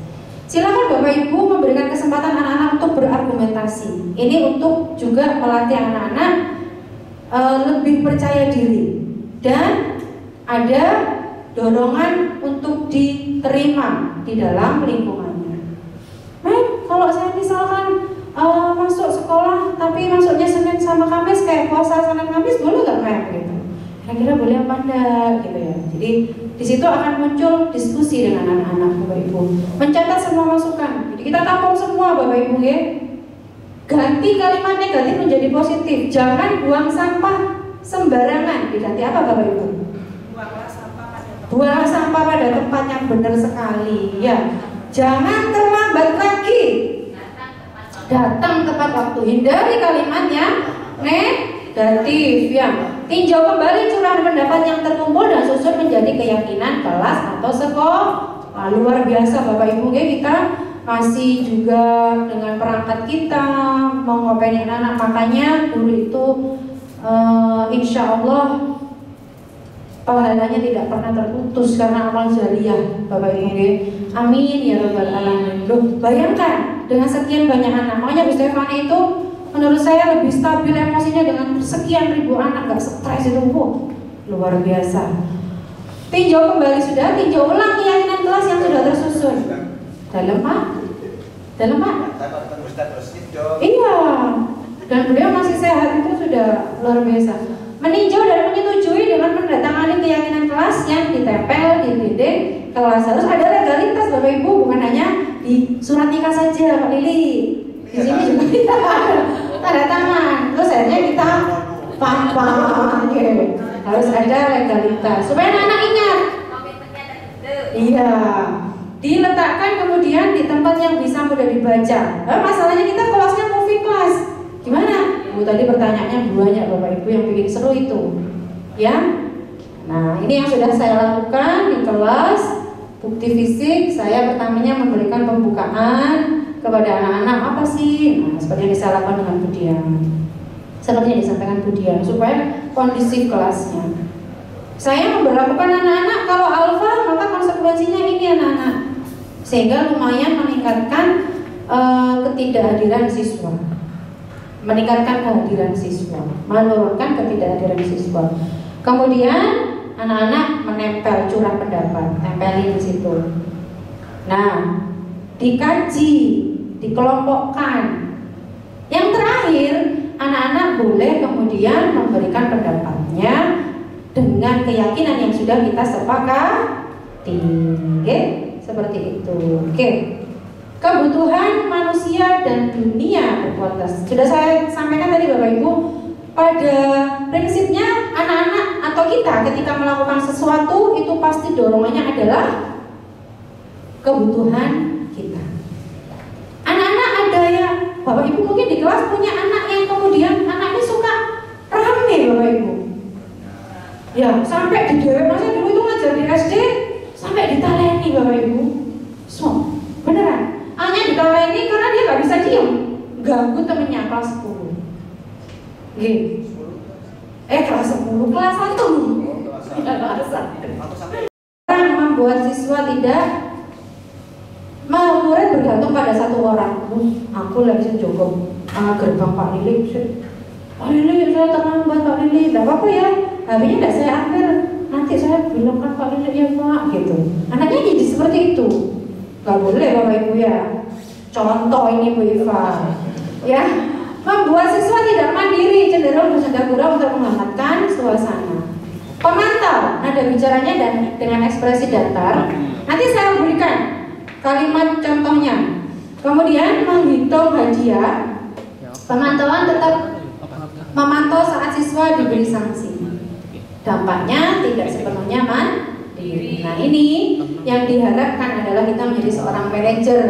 S4: Silakan Bapak Ibu memberikan kesempatan anak-anak untuk berargumentasi. Ini untuk juga melatih anak-anak lebih percaya diri dan ada dorongan untuk diterima di dalam lingkungannya. Kalau saya misalkan masuk sekolah tapi masuknya Senin sama Kamis kayak puasa Senin Kamis, boleh nggak gitu? Kira-kira boleh apa enggak gitu ya. Jadi di situ akan muncul diskusi dengan anak-anak Bapak Ibu. Mencatat semua masukan. Jadi kita tampung semua Bapak Ibu ya. Ganti kalimat negatif menjadi positif. Jangan buang sampah sembarangan. Diganti apa Bapak Ibu? Buang sampah pada tempat yang benar sekali. Ya. Jangan terlambat lagi. Datang tepat waktu. Hindari kalimat yang negatif. Ya. Tinjau kembali curahan pendapat yang terkumpul dan susun menjadi keyakinan kelas atau sekolah. Luar biasa Bapak Ibu ya, kita masih juga dengan perangkat kita mengopeni anak, makanya guru itu insya Allah pahalanya tidak pernah terputus karena amal jariah Bapak Ibu. Amin ya rabbal alamin. Loh, bayangkan dengan sekian banyak anak, makanya Bu Stefani itu menurut saya lebih stabil emosinya dengan sekian ribu anak, gak stres itu. Luar biasa. Tinjau kembali sudah, tinjau ulang keyakinan kelas yang sudah tersusun. Dalam Pak? Iya. Dan beliau masih sehat, itu sudah luar biasa. Meninjau dan menyetujui dengan mendatangani keyakinan kelas yang ditempel di dinding kelas. Harus ada legalitas Bapak Ibu, bukan hanya di surat nikah saja Pak Lili. Di sini juga kita tanda tangan. Terus akhirnya kita papa. Harus ada legalitas supaya anak-anak ingat. Iya. Diletakkan kemudian di tempat yang bisa mudah dibaca. Masalahnya kita kelasnya movie class. Gimana? Tadi pertanyaannya banyak Bapak Ibu yang bikin seru itu. Ya. Nah, ini yang sudah saya lakukan di kelas. Bukti fisik, saya pertamanya memberikan pembukaan kepada anak-anak apa sih? Nah, seperti yang saya lakukan dengan Bu Dian. Seperti yang disampaikan Bu Dian supaya kondisi kelasnya. Saya memperlakukan anak-anak kalau alfa, maka konsekuensinya ini anak-anak, sehingga lumayan meningkatkan ketidakhadiran siswa, meningkatkan kehadiran siswa, menurunkan ketidakhadiran siswa. Kemudian anak-anak menempel curah pendapat, tempelin di situ. Nah, dikaji, dikelompokkan. Yang terakhir, anak-anak boleh kemudian memberikan pendapatnya dengan keyakinan yang sudah kita sepakati. Oke, seperti itu. Oke. Kebutuhan manusia dan dunia berkualitas. Sudah saya sampaikan tadi Bapak Ibu, pada prinsipnya anak-anak atau kita ketika melakukan sesuatu itu pasti dorongannya adalah kebutuhan kita. Anak-anak ada ya, Bapak Ibu mungkin di kelas punya anak yang kemudian anaknya suka rame Bapak Ibu. Ya, sampai di dewek, masa dulu itu ngajar di SD sampai ditaleni Bapak Ibu. So, beneran. Hanya ditaleni karena dia gak bisa diem, ganggu temennya kelas 10. Gini. Kelas 10, kelas 1. Orang membuat siswa tidak mau murid bergantung pada satu orang. Aku lagi cukup gerbang Pak Lili. Pak Lili, saya terlambat Pak Lili. Tidak apa-apa ya, HP-nya tidak saya ambil. Nanti saya bilangkan Pak Lili ya Pak, gitu. Anaknya jadi seperti itu. Gak boleh Bapak Ibu ya. Contoh ini Bu Iva. Ya, membuat siswa tidak mandiri, cenderung bersenda-gurau untuk menghangatkan suasana. Pemantau, nada bicaranya dan dengan ekspresi datar. Nanti saya berikan kalimat contohnya. Kemudian menghitung hadiah. Pemantauan tetap memantau saat siswa diberi sanksi. Dampaknya tidak sepenuhnya mandiri. Nah ini yang diharapkan adalah kita menjadi seorang manajer.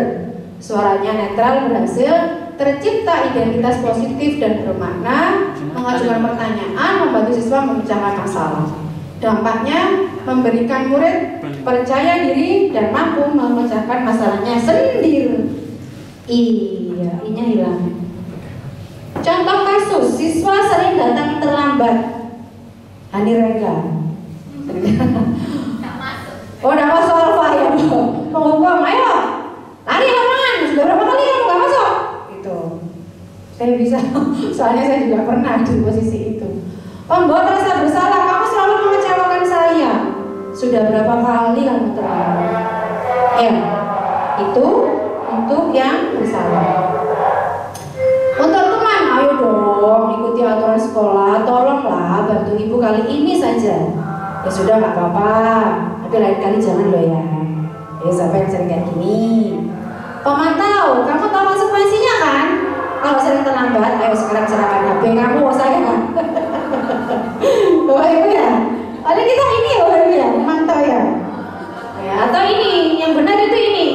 S4: Suaranya netral, berhasil tercipta identitas positif dan bermakna, mengajukan pertanyaan, membantu siswa memecahkan masalah. Dampaknya memberikan murid percaya diri dan mampu memecahkan masalahnya sendiri. Iya, I-nya hilang. Contoh kasus, siswa sering datang terlambat. Hani Rega. Oh, udah masuk alfa ya. Penghukum, ayo lari lapangan. Sudah berapa kali kamu gak masuk? Gitu. Saya bisa, soalnya saya juga pernah di posisi itu. Pembuat rasa bersalah, kamu selalu mengecewakan saya. Sudah berapa kali kamu terlambat? Ya, itu untuk yang bersalah. Untuk teman, ayo dong ikuti aturan sekolah. Tolonglah bantu ibu kali ini saja. Ya sudah gak apa-apa, tapi lain kali jangan loh ya. Ya sampai yang sering kayak gini. Pemantau, kamu tahu konsekuensinya kan? Kalau sering terlambat, ayo sekarang serahkan HP kamu saya. Bapak Ibu ya, ada kita ini ya Bapak Ibu ya, memantau ya. Atau ini, yang benar itu ini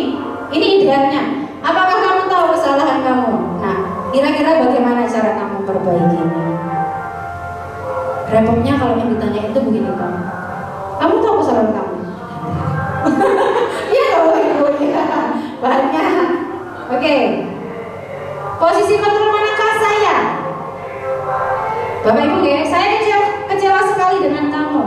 S4: idealnya. Apakah kamu tahu kesalahan kamu? Nah, kira-kira bagaimana cara kamu perbaikinya? Repotnya kalau yang ditanya itu begini Pak, kamu tahu kesalahan kamu? Iya Bapak Ibu ya, banyak. Oke. Posisi kontrol manakah saya? Bapak Ibu ya, saya kecewa sekali dengan kamu.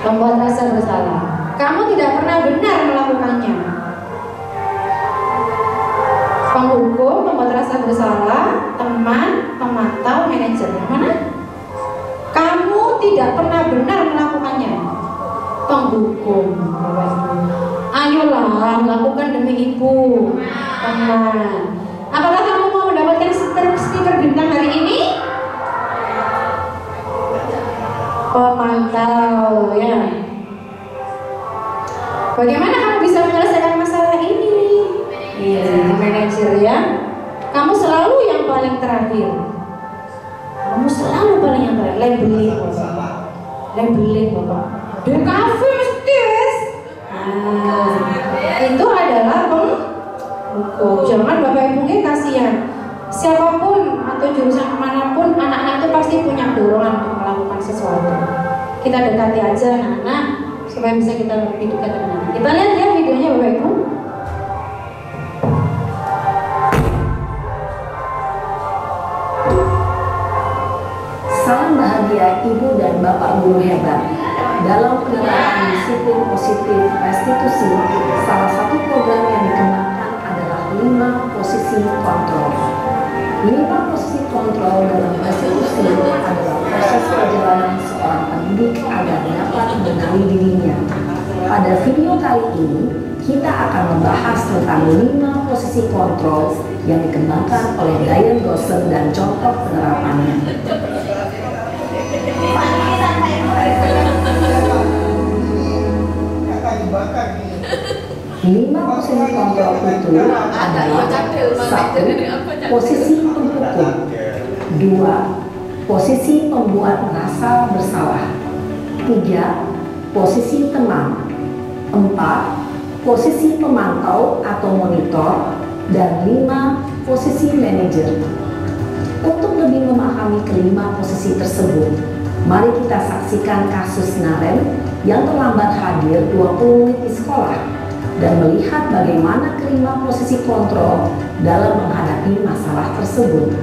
S4: Membuat rasa bersalah. Kamu tidak pernah benar melakukannya. Penghukum, membuat rasa bersalah, teman, pemantau, manajer. Yang mana? Kamu tidak pernah benar melakukannya. Penghukum, Bapak Ibu. Ayolah, lakukan demi ibu. Teman, apakah kamu mau mendapatkan stiker bintang hari ini? Pemantau ya. Bagaimana kamu bisa menyelesaikan masalah ini? Iya, manajer ya. Kamu selalu yang paling terakhir. Kamu selalu paling yang terakhir. Labeling Bapak. Labeling Bapak. DKV mesti. Itu adalah penghukum. Jangan Bapak Ibu kasihan. Siapapun atau jurusan manapun, anak-anak itu pasti punya dorongan untuk melakukan sesuatu. Kita dekati aja anak-anak supaya bisa kita lebih dekat dengan anak. Kita lihat ya videonya Bapak Ibu.
S9: Salam bahagia ibu dan bapakmu. guru hebat. Dalam penerapan disiplin positif restitusi, salah satu program yang dikembangkan adalah 5 posisi kontrol. 5 posisi kontrol dalam restitusi adalah proses perjalanan seorang pendidik agar dapat mengenali dirinya. Pada video kali ini, kita akan membahas tentang 5 posisi kontrol yang dikembangkan oleh Diane Dawson dan contoh penerapannya. 5 posisi kontrol itu adalah 1. Posisi penghukum, 2. Posisi pembuat merasa bersalah, 3. Posisi teman, 4. Posisi pemantau atau monitor, dan 5. Posisi manajer. Untuk lebih memahami kelima posisi tersebut, mari kita saksikan kasus Naren yang terlambat hadir 20 menit di sekolah dan melihat bagaimana kelima posisi kontrol dalam menghadapi masalah tersebut.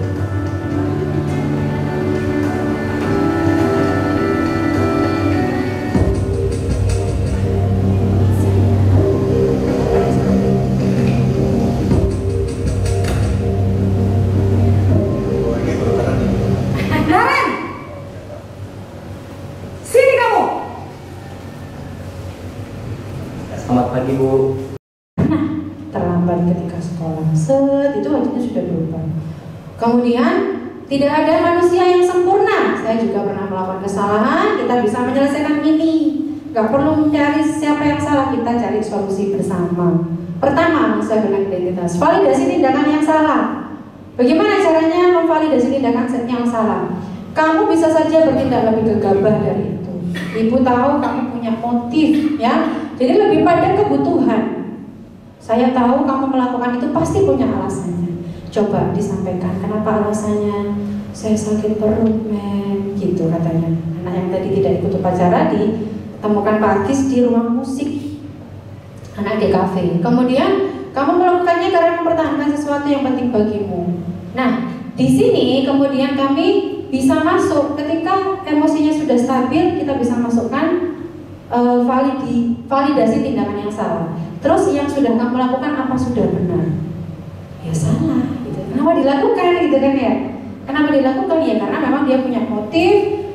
S10: Selamat pagi, Bu.
S4: Nah, terlambat ketika sekolah. Itu wajibnya sudah berubah. Kemudian, tidak ada manusia yang sempurna. Saya juga pernah melakukan kesalahan. Kita bisa menyelesaikan ini. Gak perlu mencari siapa yang salah. Kita cari solusi bersama. Pertama, saya benar identitas. Validasi tindakan yang salah. Bagaimana caranya memvalidasi tindakan yang salah? Kamu bisa saja bertindak lebih gegabah dari itu. Ibu tahu kamu punya motif, ya. Jadi lebih pada kebutuhan. Saya tahu kamu melakukan itu pasti punya alasannya. Coba disampaikan kenapa alasannya. Saya sakit perut, men, gitu katanya. Anak yang tadi tidak ikut upacara ditemukan Pak Agis di ruang musik, anak di kafe. Kemudian kamu melakukannya karena mempertahankan sesuatu yang penting bagimu. Nah, di sini kemudian kami bisa masuk ketika emosinya sudah stabil, kita bisa masukkan validasi tindakan yang salah. Terus yang sudah kamu lakukan apa sudah benar? Ya salah, gitu. Kenapa dilakukan, gitu kan ya? Kenapa dilakukan ya? Karena memang dia punya motif.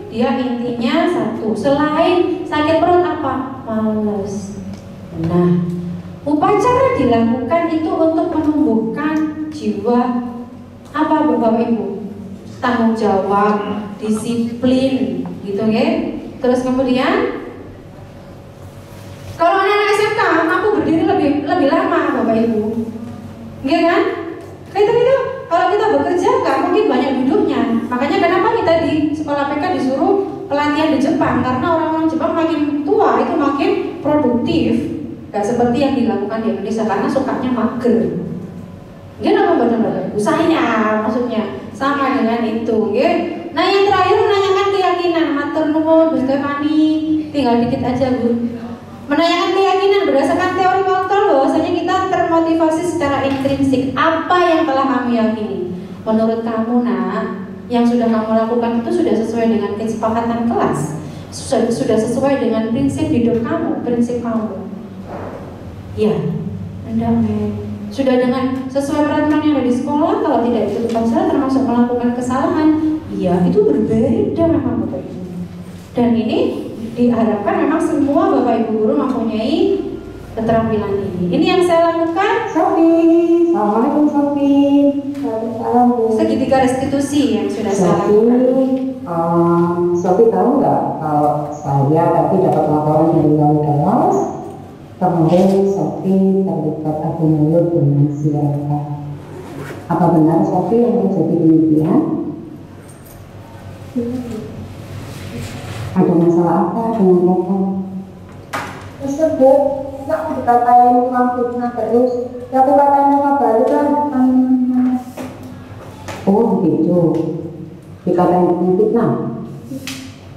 S4: Dia intinya satu, selain sakit perut apa? Males. Nah, upacara dilakukan itu untuk menumbuhkan jiwa apa, Bapak Ibu? Tanggung jawab, disiplin, gitu ya. Terus kemudian kalau anak-anak SMK, aku berdiri lebih lama, Bapak Ibu, iya kan? Itu kalau kita bekerja nggak mungkin banyak duduknya. Makanya kenapa kita di sekolah PK disuruh pelatihan di Jepang? Karena orang-orang Jepang makin tua itu makin produktif, nggak seperti yang dilakukan di Indonesia karena sukanya mager. Gimana Bapak Ibu? Saya maksudnya sama dengan itu, ya. Nah yang terakhir menanyakan keyakinan, matur nuwun Bu Stefani, tinggal dikit aja Bu. Menanyakan keyakinan berdasarkan teori kontrol bahwasanya kita termotivasi secara intrinsik. Apa yang telah kamu yakini? Menurut kamu, nak, yang sudah kamu lakukan itu sudah sesuai dengan kesepakatan kelas, sudah sesuai dengan prinsip hidup kamu, prinsip kamu. Ya, enggak, sudah dengan sesuai peraturan yang ada di sekolah. Kalau tidak ikut upacara termasuk melakukan kesalahan. Iya, itu berbeda memang Bapak Ibu. Dan ini diharapkan memang semua Bapak Ibu guru mempunyai keterampilan ini. Ini yang saya lakukan. Sofi, assalamualaikum Sofi. Waalaikumsalam. Segitiga restitusi yang sudah saya lakukan.
S9: Sofi tahu nggak kalau saya tadi dapat laporan dari wali kelas, kemudian Sofi terlibat adu mulut dengan si Eka. Apa benar Sofi yang terjadi demikian? Ada masalah apa dengan mereka? Tersebut, aku dikatain tukang fitnah terus. Ya aku katain apa balik kan? Oh begitu. Dikatain tukang fitnah.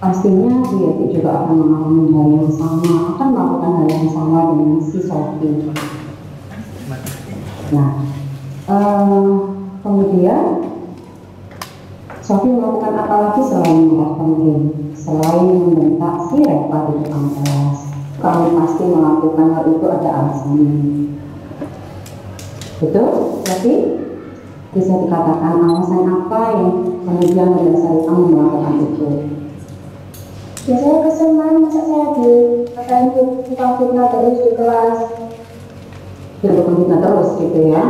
S9: Pastinya dia juga akan mengalami hal yang sama, akan melakukan hal yang sama dengan si Sofi. Nah, kemudian Sofi melakukan apa lagi selain mengarahkan game, selain membentak si Reva di depan kelas? Kamu pasti melakukan hal itu ada alasannya. Betul, Sofi? Bisa dikatakan alasan apa yang kemudian mendasari kamu melakukan itu?
S11: Biasanya kesel masa saya dikatain tukang fitnah terus di kelas.
S9: Tukang fitnah terus gitu ya.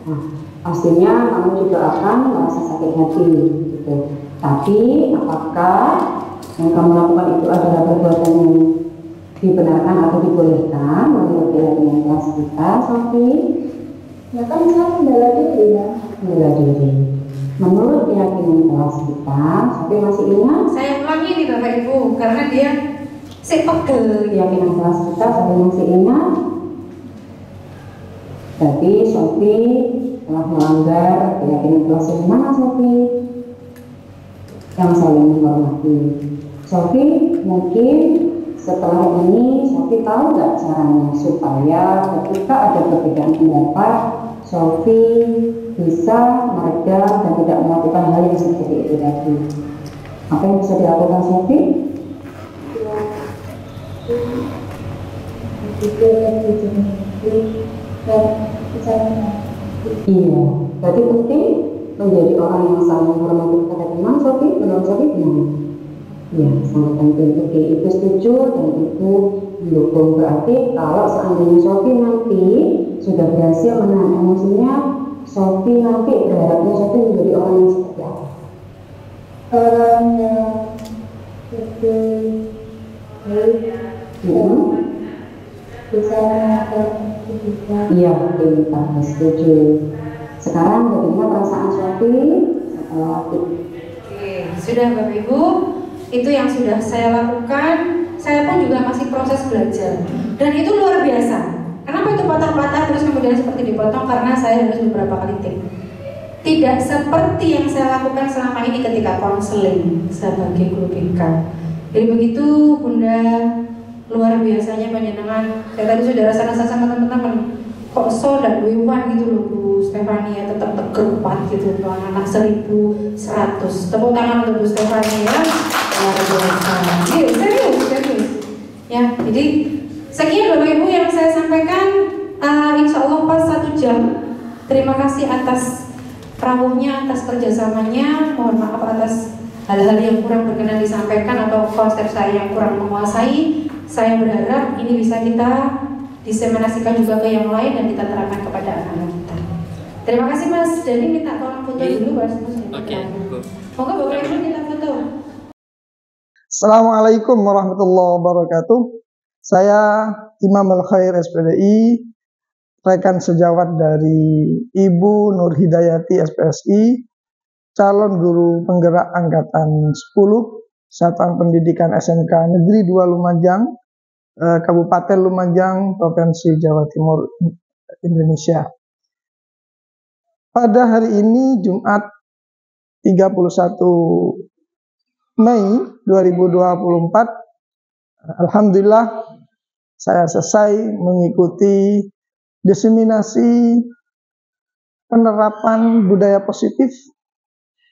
S9: Nah, pastinya kamu juga akan merasa sakit hati gitu. Tapi apakah yang kamu lakukan itu adalah perbuatan yang dibenarkan atau dibolehkan menurut keyakinan kelas kita, Sofi?
S11: Ya kan saya membela diri ya.
S9: Membela diri. Menurut keyakinan kelas kita, Sofi masih ingat?
S4: Saya ulangi nih Bapak Ibu, karena dia pegel.
S9: Keyakinan kelas kita, Sofi masih ingat? Jadi Sofi telah melanggar keyakinan kelas yang mana, Sofi? Yang saling menghormati. Sofi mungkin setelah ini Sofi tahu nggak caranya supaya ketika ada perbedaan pendapat Sofi bisa meredam dan tidak melakukan hal yang seperti itu tadi. Apa yang bisa dilakukan Sofi? Iya, jadi penting menjadi orang yang saling menghormati kepada teman. Sofi, menurut Sofi gimana? Ya, sangat penting. Oke, itu setuju dan itu mendukung. Berarti kalau seandainya Sofi nanti sudah berhasil menahan emosinya, Sofi nanti berharapnya Sofi menjadi orang yang seperti apa?
S11: Orang yang lebih bisa mengatur kehidupan.
S9: Iya, pintar, setuju. Sekarang bagaimana perasaan Sofi setelah
S4: Sudah Bapak Ibu, itu yang sudah saya lakukan. Saya pun juga masih proses belajar, dan itu luar biasa. Kenapa itu patah-patah terus kemudian seperti dipotong? Karena saya harus beberapa kali take. Tidak seperti yang saya lakukan selama ini ketika konseling sebagai guru BK. Jadi begitu Bunda, luar biasanya panjenengan. Saya tadi sudah rasa-rasa sama teman-teman, kok so dan wiwan gitu loh Bu Stefania, tetap tegar kuat gitu tuh anak 1100. Tepuk tangan untuk Bu Stefania ya. Luar biasa. Serius. Ya, jadi sekian Bapak Ibu yang saya sampaikan. Insya Allah pas 1 jam. Terima kasih atas rawuhnya, atas kerjasamanya. Mohon maaf atas hal-hal yang kurang berkenan disampaikan atau konsep saya yang kurang menguasai. Saya berharap ini bisa kita diseminasikan juga ke yang lain dan kita terapkan kepada anak-anak kita. Terima kasih Mas. Jadi minta tolong foto dulu Mas. Oke. Moga Bapak Ibu kita foto.
S3: Assalamualaikum warahmatullahi wabarakatuh. Saya Imam Al-Khair SPDI, rekan sejawat dari Ibu Nur Hidayati SPSI, calon guru penggerak angkatan 10, Satuan Pendidikan SMK Negeri 2 Lumajang, Kabupaten Lumajang, Provinsi Jawa Timur, Indonesia. Pada hari ini Jumat 31 Mei 2024, alhamdulillah saya selesai mengikuti diseminasi penerapan budaya positif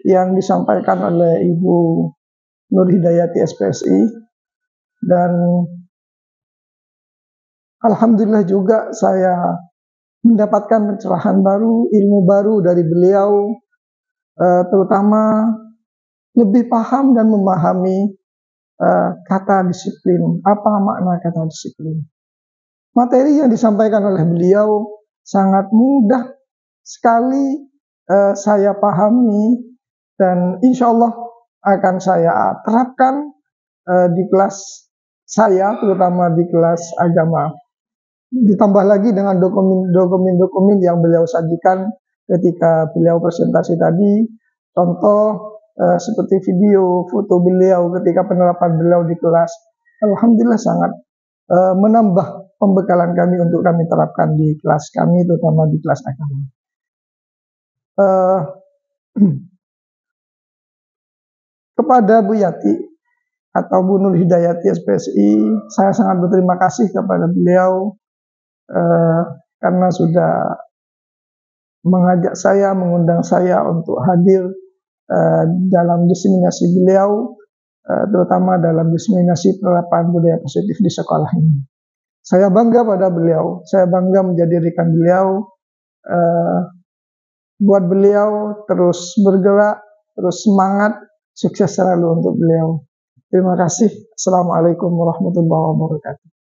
S3: yang disampaikan oleh Ibu Nur Hidayati SPSI, dan alhamdulillah juga saya mendapatkan pencerahan baru, ilmu baru dari beliau, terutama lebih paham dan memahami kata disiplin. Apa makna kata disiplin? Materi yang disampaikan oleh beliau sangat mudah sekali saya pahami, dan insya Allah akan saya terapkan di kelas saya, terutama di kelas agama. Ditambah lagi dengan dokumen-dokumen yang beliau sajikan ketika beliau presentasi tadi, contoh seperti video, foto beliau ketika penerapan beliau di kelas. Alhamdulillah sangat menambah pembekalan kami untuk kami terapkan di kelas kami, terutama di kelas agama. Kepada Bu Yati atau Bu Nur Hidayati SPSI, saya sangat berterima kasih kepada beliau karena sudah mengajak saya, mengundang saya untuk hadir dalam diseminasi beliau, terutama dalam diseminasi penerapan budaya positif di sekolah ini. Saya bangga pada beliau, saya bangga menjadi rekan beliau, buat beliau terus bergerak, terus semangat, sukses selalu untuk beliau. Terima kasih. Assalamualaikum warahmatullahi wabarakatuh.